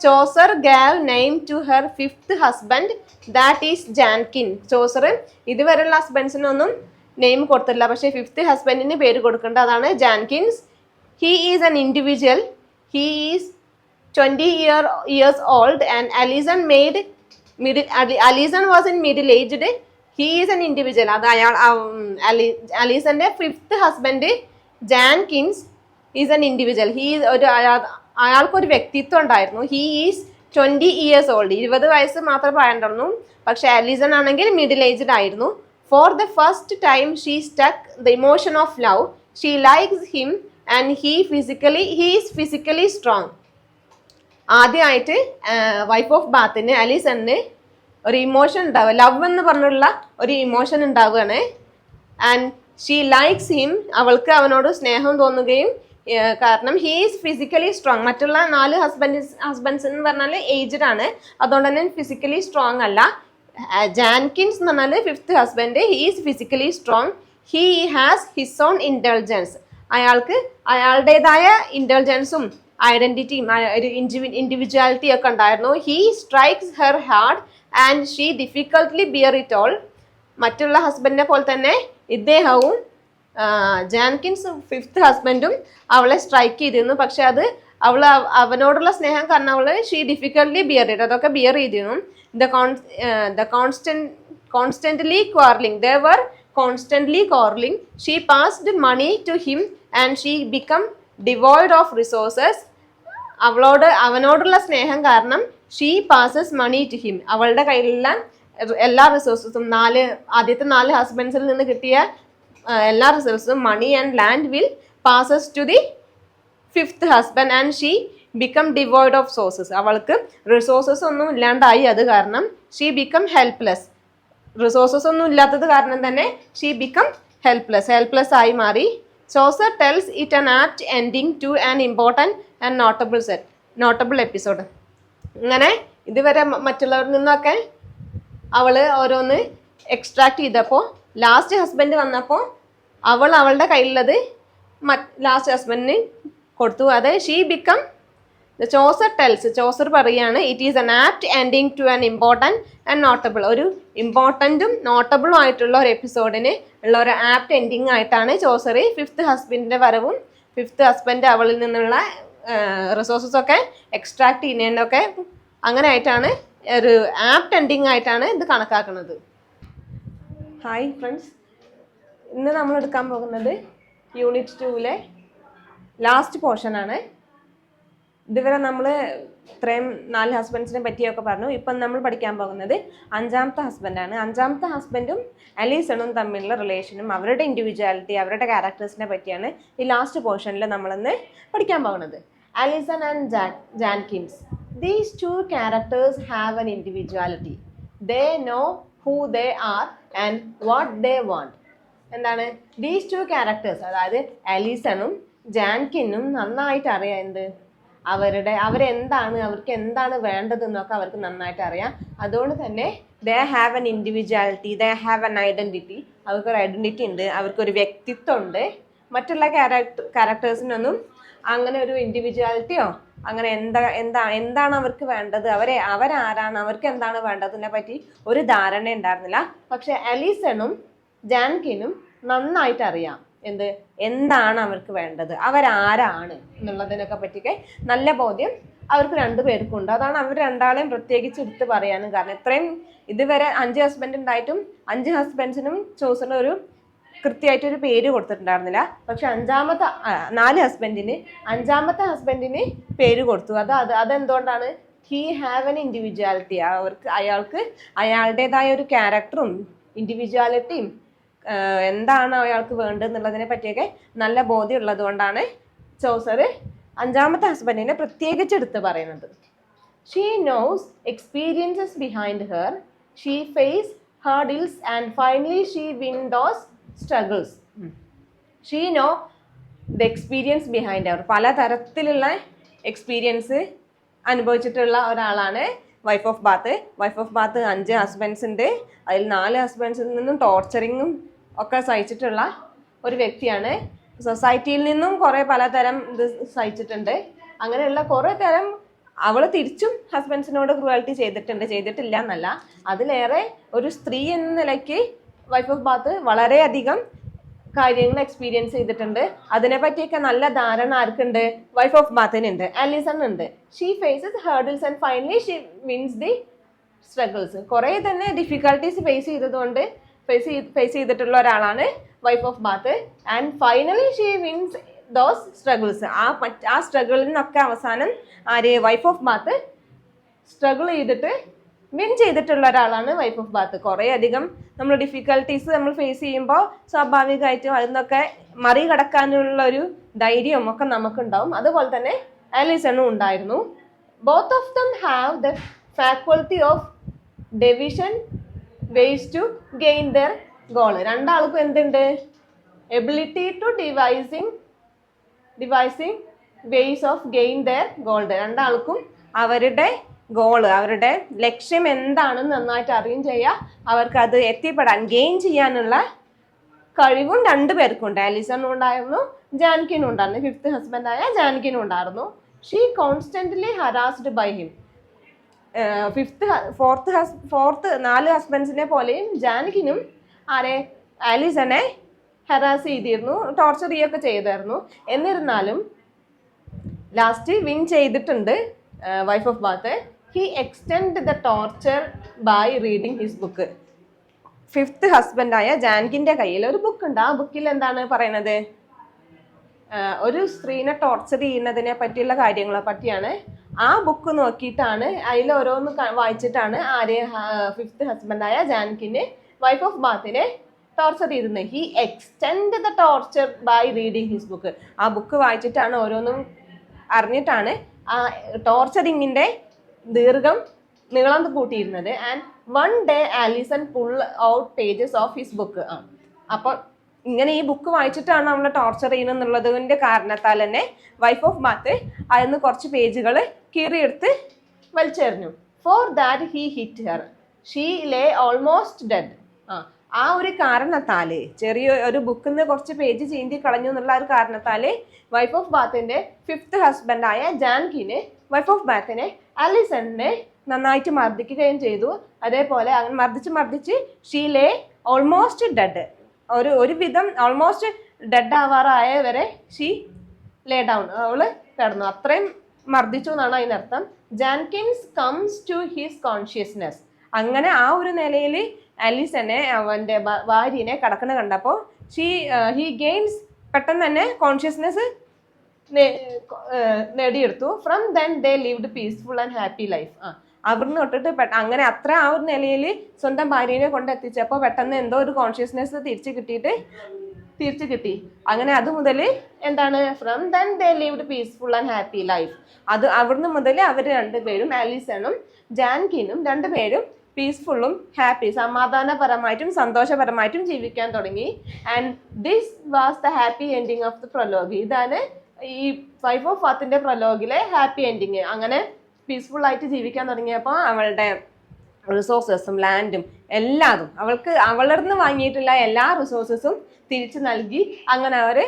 Chaucer gave name to her fifth husband, that is Jankin. Chaucer ഇതുവരെയുള്ള ഹസ്ബൻഡ്സിനൊന്നും name കൊടുത്തില്ല, പക്ഷേ fifth ഹസ്ബൻഡിന് പേര് കൊടുക്കേണ്ട, അതാണ് Jankins. He is an individual. He is 20 years old and Alison was in middle aged. He is an individual. അത് അയാൾ അലീസന്റെ fifth husband Jankins is an individual. അയാൾക്കൊരു വ്യക്തിത്വം ഉണ്ടായിരുന്നു. He is 20 years old. 20 വയസ്സ് മാത്രമേ പറയാനുണ്ടായിരുന്നു. പക്ഷെ അലീസൺ ആണെങ്കിൽ മിഡിൽ ഏജ്ഡ് ആയിരുന്നു. For the first time she stuck the emotion of love. She likes him and he is physically strong. ആദ്യമായിട്ട് wife of ബാത്തിന് അലീസണിന് ഒരു ഇമോഷൻ ഉണ്ടാവുക, ലവ് എന്ന് പറഞ്ഞുള്ള ഒരു ഇമോഷൻ ഉണ്ടാവുകയാണ്. ആൻഡ് ഷീ ലൈക്സ് ഹിം, അവൾക്ക് അവനോട് സ്നേഹം തോന്നുകയും, കാരണം ഹീ ഈസ് ഫിസിക്കലി സ്ട്രോങ്. മറ്റുള്ള 4 ഹസ്ബൻഡ്സ് എന്ന് പറഞ്ഞാൽ ഏജ്ഡ് ആണ്, അതുകൊണ്ട് തന്നെ ഫിസിക്കലി സ്ട്രോങ് അല്ല. ജാൻകിൻസ് എന്ന് പറഞ്ഞാൽ fifth husband, he is physically strong. He has his own intelligence. അയാൾക്ക് അയാളുടേതായ ഇൻ്റലിജൻസും ഐഡന്റിറ്റിയും ഒരു ഇൻഡിവിജ്വാലിറ്റി ഒക്കെ ഉണ്ടായിരുന്നു. He strikes her hard and she difficultly bear it all. മറ്റുള്ള ഹസ്ബൻഡിനെ പോലെ തന്നെ ഇദ്ദേഹവും ജാൻകിൻസ് ഫിഫ്ത്ത് ഹസ്ബൻഡും അവളെ സ്ട്രൈക്ക് ചെയ്തിരുന്നു. പക്ഷെ അത് അവനോടുള്ള സ്നേഹം കാരണം അവള് ഷീ ഡിഫിക്കൽട്ട്ലി ബിയർ ഇറ്റ്, അതൊക്കെ ബിയർ ചെയ്തിരുന്നു. Constantly quarrelling, they were constantly quarrelling. She passed money to him and she become devoid of resources. അവനോടുള്ള സ്നേഹം കാരണം she passes money to him. അവളുടെ കയ്യിലുള്ള എല്ലാ റിസോഴ്സസും, ആദ്യത്തെ 4 ഹസ്ബൻഡ്സിൽ നിന്ന് കിട്ടിയ എല്ലാ റിസോഴ്സസും, money and land will passes to the fifth husband and she become devoid of sources. അവൾക്ക് റിസോഴ്സസ് ഒന്നും ഇല്ലാണ്ടായി. അത് കാരണം ഷീ ബിക്കം ഹെൽപ്ലെസ്. റിസോഴ്സസ് ഒന്നും ഇല്ലാത്തത് കാരണം തന്നെ ഷീ ബിക്കം ഹെൽപ്ലെസ് ആയി മാറി. Chaucer tells it an apt ending to an important and notable episode. ഇങ്ങനെ ഇതുവരെ മറ്റുള്ളവരിൽ നിന്നൊക്കെ അവള് ഓരോന്ന് എക്സ്ട്രാക്ട് ചെയ്തപ്പോൾ ലാസ്റ്റ് ഹസ്ബൻഡ് വന്നപ്പോൾ അവളുടെ കയ്യിലുള്ളത് ലാസ്റ്റ് ഹസ്ബൻഡിന് കൊടുത്തു. അത് ഷീ ബിക്കം ചോസർ പറയാണ് it is an apt ending to an important and notable. ഒരു ഇമ്പോർട്ടൻറ്റും നോട്ടബിളും ആയിട്ടുള്ള ഒരു എപ്പിസോഡിന് ഉള്ള ഒരു ആപ്റ്റ് എൻഡിങ് ആയിട്ടാണ് ചോസർ ഫിഫ്ത്ത് ഹസ്ബൻഡിൻ്റെ വരവും ഫിഫ്ത്ത് ഹസ്ബൻഡ് അവളിൽ നിന്നുള്ള റിസോഴ്സസ് ഒക്കെ എക്സ്ട്രാക്ട് ചെയ്യുന്നതിനൊക്കെ അങ്ങനെ ആയിട്ടാണ് ഒരു ആപ്റ്റ് എൻഡിങ് ആയിട്ടാണ് ഇത് കണക്കാക്കുന്നത്. ഹായ് ഫ്രണ്ട്സ്, ഇന്ന് നമ്മൾ എടുക്കാൻ പോകുന്നത് യൂണിറ്റ് 2-ലെ ലാസ്റ്റ് പോർഷനാണ്. ഇതുവരെ നമ്മൾ ഇത്രയും 4 ഹസ്ബൻഡ്സിനെ പറ്റിയൊക്കെ പറഞ്ഞു. ഇപ്പം നമ്മൾ പഠിക്കാൻ പോകുന്നത് 5ാമത്തെ ഹസ്ബൻഡാണ്. 5ാമത്തെ ഹസ്ബൻഡും അലീസണും തമ്മിലുള്ള റിലേഷനും അവരുടെ ഇൻഡിവിജ്വാലിറ്റി, അവരുടെ ക്യാരക്ടേഴ്സിനെ പറ്റിയാണ് ഈ ലാസ്റ്റ് പോർഷനിൽ നമ്മളിന്ന് പഠിക്കാൻ പോകുന്നത്. Alison and Jankins. These 2 characters have an individuality. They know who they are and what they want. എന്താണ് these 2 characters, അതായത് അലീസണും ജാൻകിനും നന്നായിട്ട് അറിയാം എന്ത് അവരെന്താണ്, അവർക്ക് എന്താണ് വേണ്ടതെന്നൊക്കെ അവർക്ക് നന്നായിട്ട് അറിയാം. അതുകൊണ്ട് തന്നെ they have an individuality, they have an identity. അവർക്കൊരു ഐഡൻറ്റിറ്റി ഉണ്ട്, അവർക്കൊരു വ്യക്തിത്വം ഉണ്ട്. മറ്റുള്ള ക്യാരക്ടേഴ്സിനൊന്നും അങ്ങനെ ഒരു ഇൻഡിവിജ്വാലിറ്റിയോ അങ്ങനെ എന്താണ് അവർക്ക് വേണ്ടത്, അവരാരാണ്, അവർക്ക് എന്താണ് വേണ്ടതിനെ പറ്റി ഒരു ധാരണ ഉണ്ടായിരുന്നില്ല. പക്ഷെ അലീസണും ജാൻകിനും നന്നായിട്ട് അറിയാം എന്താണ് അവർക്ക് വേണ്ടത്, അവരാരാണ് എന്നുള്ളതിനൊക്കെ പറ്റിയൊക്കെ നല്ല ബോധ്യം അവർക്ക് രണ്ടുപേർക്കും ഉണ്ട്. അതാണ് അവർ രണ്ടാളെയും പ്രത്യേകിച്ച് എടുത്ത് പറയാനും കാരണം. ഇത്രയും ഇതുവരെ 5 ഹസ്ബൻഡ് ഉണ്ടായിട്ടും 5 ഹസ്ബൻഡ്സിനും ചോസിന് ഒരു കൃത്യമായിട്ടൊരു പേര് കൊടുത്തിട്ടുണ്ടായിരുന്നില്ല. പക്ഷെ 4 ഹസ്ബൻഡിന് 5-മത്തെ ഹസ്ബൻഡിന് പേര് കൊടുത്തു. അതെന്തുകൊണ്ടാണ്? He have an individuality. അയാൾക്ക് അയാളുടേതായ ഒരു ക്യാരക്ടറും ഇൻഡിവിജ്വാലിറ്റിയും എന്താണ് അയാൾക്ക് വേണ്ടതെന്നുള്ളതിനെ പറ്റിയൊക്കെ നല്ല ബോധ്യം ഉള്ളത് കൊണ്ടാണ് ചോസർ 5-മത്തെ ഹസ്ബൻഡിനെ പ്രത്യേകിച്ച് എടുത്ത് പറയുന്നത്. She knows experiences behind her, she face hurdles and finally she win those struggles. She know the experience behind her. പല തരത്തിലുള്ള എക്സ്പീരിയൻസ് അനുഭവിച്ചിട്ടുള്ള ഒരാളാണ് wife of Bath. Wife of Bath 5 husbands ഉണ്ട്. അതിൽ 4 ഹസ്ബൻഡ്സിൽ നിന്നും ടോർച്ചറിങ്ങും ഒക്കെ സഹിച്ചിട്ടുള്ള ഒരു വ്യക്തിയാണ്. സൊസൈറ്റിയിൽ നിന്നും കുറേ പലതരം ഇത് സഹിച്ചിട്ടുണ്ട്. അങ്ങനെയുള്ള കുറേ തരം അവൾ തിരിച്ചും ഹസ്ബൻഡ്സിനോട് ക്രൂവാലിറ്റി ചെയ്തിട്ടില്ല എന്നല്ല, അതിലേറെ ഒരു സ്ത്രീ എന്ന നിലയ്ക്ക് വൈഫ് ഓഫ് ബാത്ത് വളരെയധികം കാര്യങ്ങൾ എക്സ്പീരിയൻസ് ചെയ്തിട്ടുണ്ട്. അതിനെ പറ്റിയൊക്കെ നല്ല ധാരണ ആർക്കുണ്ട്? വൈഫ് ഓഫ് ബാത്തിനുണ്ട്, അലിസൺ ഉണ്ട്. She faces hurdles and finally she wins the struggles. കുറേ തന്നെ ഡിഫിക്കൽട്ടീസ് ഫേസ് ചെയ്തിട്ടുള്ള ഒരാളാണ് wife of Bath. And finally she wins those struggles. ആ സ്ട്രഗിളിൽ നിന്നൊക്കെ അവസാനം വൈഫ് ഓഫ് ബാത്ത് സ്ട്രഗിൾ ചെയ്തിട്ട് വിൻ ചെയ്തിട്ടുള്ള ഒരാളാണ് വൈഫ് ഓഫ് ബാത്ത്. കുറേ അധികം നമ്മൾ ഡിഫിക്കൽട്ടീസ് നമ്മൾ ഫേസ് ചെയ്യുമ്പോൾ സ്വാഭാവികമായിട്ടും അതിനൊക്കെ മറികടക്കാനുള്ള ഒരു ധൈര്യവും ഒക്കെ നമുക്കുണ്ടാവും. അതുപോലെ തന്നെ അലിസണും ഉണ്ടായിരുന്നു. Both of them have the faculty of division ways to gain their goal. രണ്ടാൾക്കും എന്തുണ്ട്? Ability to devising ways of gain their goal. രണ്ടാൾക്കും അവരുടെ ഗോള്, അവരുടെ ലക്ഷ്യം എന്താണെന്ന് നന്നായിട്ട് അറിയും ചെയ്യാം. അവർക്ക് അത് എത്തിപ്പെടാൻ ഗെയിൻ ചെയ്യാനുള്ള കഴിവും രണ്ടുപേർക്കും ഉണ്ട്. അലിസണും ഉണ്ടായിരുന്നു, ജാൻകിനും ഉണ്ടായിരുന്നു. 5th ഹസ്ബൻഡായ ജാൻകിനും ഉണ്ടായിരുന്നു. She constantly harassed by him. 4th ഹസ്ബൻഡ്സിനെ പോലെയും ജാൻകിനും അലിസനെ ഹരാസ് ചെയ്തിരുന്നു, ടോർച്ചർ ചെയ്യുകയൊക്കെ ചെയ്തായിരുന്നു. എന്നിരുന്നാലും ലാസ്റ്റ് വിൻ ചെയ്തിട്ടുണ്ട് wife of Bath. He extended the torture by reading his book. 5th ഹസ്ബൻഡായ ജാൻകിന്റെ കയ്യിൽ ഒരു ബുക്ക് ഉണ്ട്. ആ ബുക്കിൽ എന്താണ് പറയണത്? ഒരു സ്ത്രീനെ ടോർച്ചർ ചെയ്യുന്നതിനെ പറ്റിയുള്ള കാര്യങ്ങളെ പറ്റിയാണ്. ആ ബുക്ക് നോക്കിയിട്ടാണ്, അതിൽ ഓരോന്ന് വായിച്ചിട്ടാണ് 5th ഹസ്ബൻഡായ ജാൻകിന് വൈഫ് ഓഫ് ബാത്തിനെ ടോർച്ചർ ചെയ്തിരുന്നത്. He extend the torture by reading his book. ആ ബുക്ക് വായിച്ചിട്ടാണ്, ഓരോന്നും അറിഞ്ഞിട്ടാണ് ആ ടോർച്ചറിങ്ങിന്റെ നീളം കൂട്ടിയിരുന്നത്. And one day Alison pull out pages of his book. അപ്പോൾ ഇങ്ങനെ ഈ ബുക്ക് വായിച്ചിട്ടാണ് നമ്മളെ ടോർച്ചർ ചെയ്യുന്നതിന്റെ കാരണത്താൽ തന്നെ വൈഫ് ഓഫ് ബാത്ത് അതിന് കുറച്ച് പേജുകൾ കീറിയെടുത്ത് വലിച്ചെറിഞ്ഞു. For that he hit her, she lay almost dead. ആ ഒരു കാരണത്താല്, ചെറിയ ഒരു ബുക്കിൽ നിന്ന് കുറച്ച് പേജ് ചീന്തി കളഞ്ഞു എന്നുള്ള ഒരു കാരണത്താല് വൈഫ് ഓഫ് ബാത്തിന്റെ 5th ഹസ്ബൻഡായ ജാൻകിന് വൈഫ് ഓഫ് ബാത്തിനെ അലിസണിനെ നന്നായിട്ട് മർദ്ദിക്കുകയും ചെയ്തു. അതേപോലെ അങ്ങനെ മർദ്ദിച്ച് ഷീലേ ഓൾമോസ്റ്റ് ഡെഡ്, ഒരു വിധം ഓൾമോസ്റ്റ് ഡെഡ് ആവാറായ വരെ ഷീ ലേ ഡൗൺ, അവള് കിടന്നു. അത്രയും മർദ്ദിച്ചു എന്നാണ് അതിനർത്ഥം. Jenkins comes to his consciousness. അങ്ങനെ ആ ഒരു നിലയിൽ അലിസനെ അവൻ്റെ ഭാര്യനെ കടക്കണ കണ്ടപ്പോൾ ഹി ഗെയിൻസ് പെട്ടെന്ന് തന്നെ കോൺഷ്യസ്നെസ് നേടിയെടുത്തു. From then they lived peaceful and happy life. അവിടുന്ന് തൊട്ടിട്ട് അങ്ങനെ അത്ര ആ ഒരു നിലയിൽ സ്വന്തം ഭാര്യനെ കൊണ്ടെത്തിച്ചപ്പോൾ പെട്ടെന്ന് എന്തോ ഒരു കോൺഷ്യസ്നെസ് തിരിച്ചു കിട്ടി. അങ്ങനെ അത് മുതൽ എന്താണ്, from then they lived peaceful and happy life. അവിടുന്ന് മുതൽ അവർ രണ്ടുപേരും, അലിസണും ജാൻകിനും രണ്ടുപേരും പീസ്ഫുള്ളും ഹാപ്പി, സമാധാനപരമായിട്ടും സന്തോഷപരമായിട്ടും ജീവിക്കാൻ തുടങ്ങി. And this was the happy ending of the prologue. ഇതാണ് ഈ വൈഫ് ഓഫ് ബാത്തിന്റെ പ്രൊലോഗിലെ ഹാപ്പി എൻഡിങ്. അങ്ങനെ പീസ്ഫുൾ ആയിട്ട് ജീവിക്കാൻ തുടങ്ങിയപ്പോൾ അവളുടെ റിസോഴ്സസും ലാൻഡും എല്ലാതും അവളുടെ നിന്ന് വാങ്ങിയിട്ടുള്ള എല്ലാ റിസോഴ്സസും തിരിച്ചു നൽകി അങ്ങനെ അവർ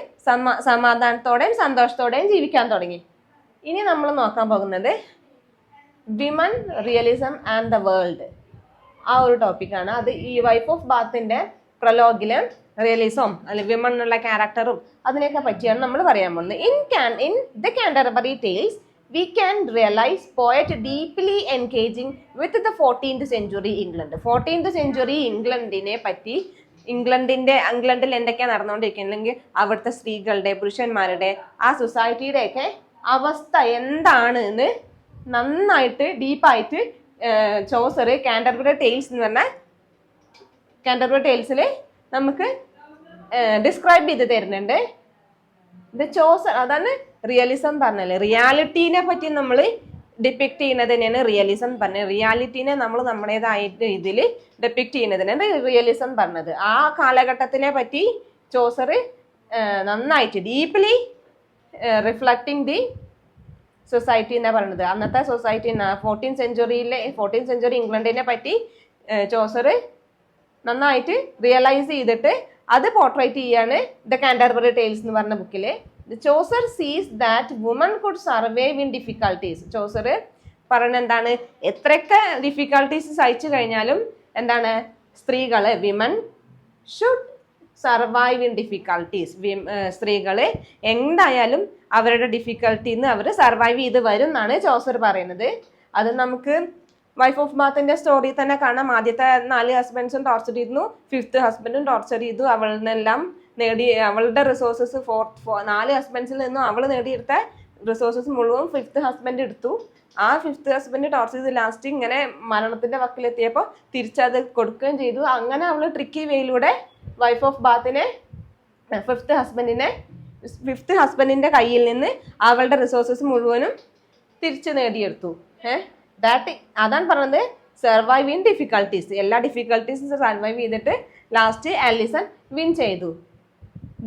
സമാധാനത്തോടെയും സന്തോഷത്തോടെയും ജീവിക്കാൻ തുടങ്ങി. ഇനി നമ്മൾ നോക്കാൻ പോകുന്നത് women, realism and the world, ആ ഒരു ടോപ്പിക്കാണ്. അത് ഈ വൈഫ് ഓഫ് ബാത്തിന്റെ പ്രലോഗില് റിയലിസവും അല്ലെങ്കിൽ വിമൺ എന്നുള്ള ക്യാരക്ടറും അതിനെയൊക്കെ പറ്റിയാണ് നമ്മൾ പറയാൻ പോകുന്നത്. In the Canterbury tales we can realize poet deeply engaging with the 14th century England. 14th century ഇംഗ്ലണ്ടിനെ പറ്റി ഇംഗ്ലണ്ടിൽ എന്തൊക്കെയാണ് നടന്നുകൊണ്ടിരിക്കുന്നത്, അല്ലെങ്കിൽ അവിടുത്തെ സ്ത്രീകളുടെ പുരുഷന്മാരുടെ ആ സൊസൈറ്റിയുടെ ഒക്കെ അവസ്ഥ എന്താണ് എന്ന് നന്നായിട്ട് ഡീപ്പായിട്ട് ചോസർ കാൻറ്റർബറി ടേൽസ് എന്ന് പറഞ്ഞാൽ കാൻറ്റർബറി ടേൽസിൽ നമുക്ക് ഡിസ്ക്രൈബ് ചെയ്ത് തരുന്നുണ്ട്. ഇത് ചോസർ അതാണ് റിയലിസം പറഞ്ഞല്ലേ, റിയാലിറ്റീനെ പറ്റി നമ്മൾ ഡിപ്പിക്ട് ചെയ്യുന്നത് തന്നെയാണ് റിയലിസം പറഞ്ഞത്. റിയാലിറ്റീനെ നമ്മൾ നമ്മുടേതായിട്ട് ഇതിൽ ഡിപ്പിക്ട് ചെയ്യുന്നതിനാണ് റിയലിസം പറഞ്ഞത്. ആ കാലഘട്ടത്തിനെ പറ്റി ചോസർ നന്നായിട്ട് ഡീപ്ലി റിഫ്ലക്റ്റിംഗ് ദി സൊസൈറ്റി എന്നാണ് പറയുന്നത്. അന്നത്തെ സൊസൈറ്റി 14th സെഞ്ചുറി ഇംഗ്ലണ്ടിനെ പറ്റി ചോസർ നന്നായിട്ട് റിയലൈസ് ചെയ്തിട്ട് അത് പോർട്രേറ്റ് ചെയ്യാണ് ദ കാൻറ്റർബറി ടേൽസ് എന്ന് പറഞ്ഞ ബുക്കിൽ. ചോസർ സീസ് that woman could survive in difficulties. Chaucer പറയുന്നത് എന്താണ്, എത്രയൊക്കെ ഡിഫിക്കൽട്ടീസ് സഹിച്ചു കഴിഞ്ഞാലും എന്താണ് സ്ത്രീകള് women should survive in difficulties. സ്ത്രീകൾ എന്തായാലും അവരുടെ ഡിഫിക്കൽട്ടിന്ന് അവർ സർവൈവ് ചെയ്ത് വരും എന്നാണ് ചോസർ പറയുന്നത്. അത് നമുക്ക് വൈഫ് ഓഫ് ബാത്തിന്റെ സ്റ്റോറി തന്നെ കാണാം. ആദ്യത്തെ 4 ഹസ്ബൻഡ്സും ടോർച്ചർ ചെയ്തു, 5th ഹസ്ബൻഡും ടോർച്ചർ ചെയ്തു. അവളിനെല്ലാം അവളുടെ റിസോഴ്സസ് 4 ഹസ്ബൻഡ്സിൽ നിന്നും അവൾ നേടിയെടുത്ത റിസോഴ്സസ് മുഴുവൻ 5th ഹസ്ബൻഡ് എടുത്തു. ആ 5th ഹസ്ബൻഡ് ടോർച്ചർ ചെയ്ത് ലാസ്റ്റ് ഇങ്ങനെ മരണത്തിന്റെ വക്കിലെത്തിയപ്പോൾ തിരിച്ചത് കൊടുക്കുകയും ചെയ്തു. അങ്ങനെ അവൾ ട്രിക്കി വേയിലൂടെ വൈഫ് ഓഫ് ബാത്തിനെ 5th ഹസ്ബൻഡിന്റെ കയ്യിൽ നിന്ന് അവളുടെ റിസോഴ്സസ് മുഴുവനും തിരിച്ചു നേടിയെടുത്തു. അതാണ് പറഞ്ഞത് സർവൈവ് ഇൻ ഡിഫിക്കൽട്ടീസ്. എല്ലാ ഡിഫിക്കൽട്ടീസും സർവൈവ് ചെയ്തിട്ട് ലാസ്റ്റ് ആലിസൺ വിൻ ചെയ്തു.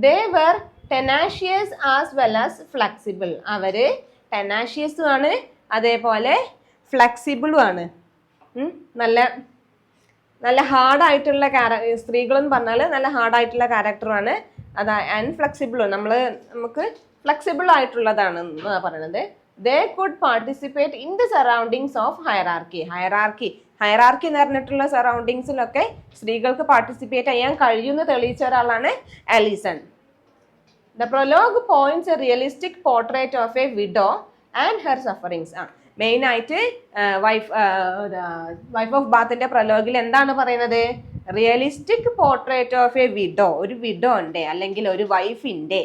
They were tenacious as well as flexible. അവര് ടെനാഷിയസും ആണ് അതേപോലെ ഫ്ലെക്സിബിളും ആണ്. നല്ല ഹാർഡായിട്ടുള്ള സ്ത്രീകളെന്ന് പറഞ്ഞാൽ നല്ല ഹാർഡായിട്ടുള്ള ക്യാരക്ടറാണ്. അതാ ആൻഡ് ഫ്ലെക്സിബിളും നമുക്ക് ഫ്ലെക്സിബിൾ ആയിട്ടുള്ളതാണ് പറയുന്നത്. They could participate in the surroundings of hierarchy എന്ന് പറഞ്ഞിട്ടുള്ള സറൗണ്ടിങ്സിലൊക്കെ സ്ത്രീകൾക്ക് പാർട്ടിസിപ്പേറ്റ് ചെയ്യാൻ കഴിയുമെന്ന് തെളിയിച്ച ഒരാളാണ് Alison. The prologue points a realistic portrait of a widow and her sufferings. മെയിനായിട്ട് വൈഫ് ഓഫ് ബാത്തിന്റെ പ്രലോഗിൽ എന്താണ് പറയുന്നത്, realistic portrait of a widow, ഒരു വിഡോന്റെ അല്ലെങ്കിൽ ഒരു വൈഫിന്റെ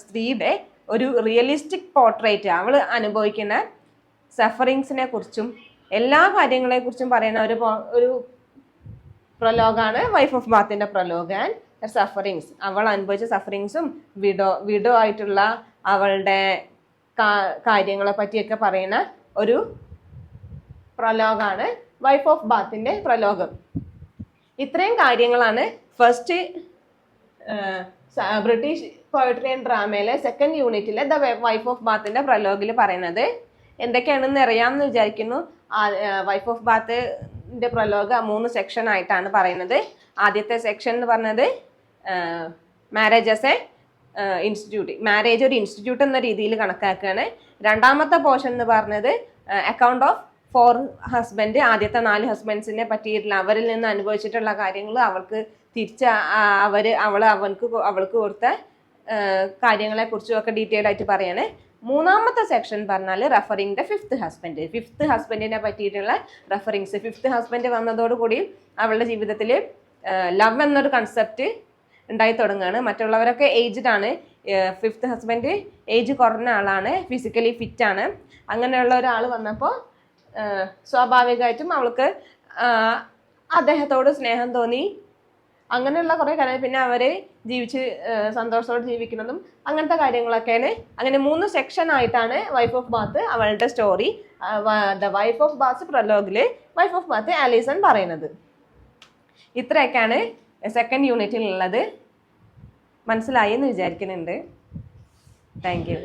സ്ത്രീയുടെ ഒരു റിയലിസ്റ്റിക് പോർട്രേറ്റ്, അവൾ അനുഭവിക്കുന്ന സഫറിങ്സിനെ കുറിച്ചും എല്ലാ കാര്യങ്ങളെ കുറിച്ചും പറയുന്ന ഒരു പ്രലോഗാണ് വൈഫ് ഓഫ് ബാത്തിന്റെ പ്രലോഗ് ആൻഡ് സഫറിങ്സ്. അവൾ അനുഭവിച്ച സഫറിങ്സും വിഡോ ആയിട്ടുള്ള അവളുടെ കാര്യങ്ങളെ പറ്റിയൊക്കെ പറയുന്ന ഒരു പ്രലോഗാണ് വൈഫ് ഓഫ് ബാത്തിന്റെ പ്രലോഗം. ഇത്രയും കാര്യങ്ങളാണ് ഫസ്റ്റ് ബ്രിട്ടീഷ് പോയട്രി ആൻഡ് ഡ്രാമയിലെ 2nd യൂണിറ്റിലെ ദ വൈഫ് ഓഫ് ബാത്തിന്റെ പ്രലോഗിൽ പറയുന്നത്. എന്തൊക്കെയാണെന്ന് അറിയാമെന്ന് വിചാരിക്കുന്നു. വൈഫ് ഓഫ് ബാത്തിന്റെ പ്രലോഗ് 3 സെക്ഷൻ ആയിട്ടാണ് പറയുന്നത്. ആദ്യത്തെ സെക്ഷൻ എന്ന് പറഞ്ഞത് marriage as A institute, marriage ഒരു ഇൻസ്റ്റിറ്റ്യൂട്ട് എന്ന രീതിയിൽ കണക്കാക്കുകയാണ്. രണ്ടാമത്തെ പോർഷൻ എന്ന് പറഞ്ഞത് അക്കൗണ്ട് ഓഫ് 4 ഹസ്ബൻഡ്, ആദ്യത്തെ 4 ഹസ്ബൻഡ്സിനെ പറ്റിയിട്ടുള്ള അവരിൽ നിന്ന് അനുഭവിച്ചിട്ടുള്ള കാര്യങ്ങൾ അവൾക്ക് തിരിച്ച് അവൾക്ക് കൊടുത്ത കാര്യങ്ങളെ കുറിച്ചും ഒക്കെ ഡീറ്റെയിൽ ആയിട്ട് പറയാണ്. മൂന്നാമത്തെ സെക്ഷൻ പറഞ്ഞാൽ referring the 5th husband, 5th ഹസ്ബൻഡിനെ പറ്റിയിട്ടുള്ള റെഫറിങ്സ്. 5th ഹസ്ബൻഡ് വന്നതോടുകൂടി അവളുടെ ജീവിതത്തിൽ ലവ് എന്നൊരു കൺസെപ്റ്റ് ഉണ്ടായി തുടങ്ങുകയാണ്. മറ്റുള്ളവരൊക്കെ ഏജ്ഡ് ആണ്, 5th ഹസ്ബൻഡ് ഏജ് കുറഞ്ഞ ആളാണ്, ഫിസിക്കലി ഫിറ്റ് ആണ്. അങ്ങനെയുള്ള ഒരാൾ വന്നപ്പോൾ സ്വാഭാവികമായിട്ടും അവൾക്ക് അദ്ദേഹത്തോട് സ്നേഹം തോന്നി. അങ്ങനെയുള്ള കുറേ കാര്യങ്ങൾ, പിന്നെ അവര് സന്തോഷത്തോടെ ജീവിക്കുന്നതും അങ്ങനത്തെ കാര്യങ്ങളൊക്കെയാണ്. അങ്ങനെ 3 സെക്ഷൻ ആയിട്ടാണ് വൈഫ് ഓഫ് ബാത്ത് അവളുടെ story the wife of Bath പ്രലോഗില് വൈഫ് ഓഫ് ബാത്ത് ആലിസൺ പറയുന്നത്. ഇത്രയൊക്കെയാണ് 2nd യൂണിറ്റിലുള്ളത്. മനസ്സിലായി എന്ന് വിചാരിക്കുന്നുണ്ട്. Thank U.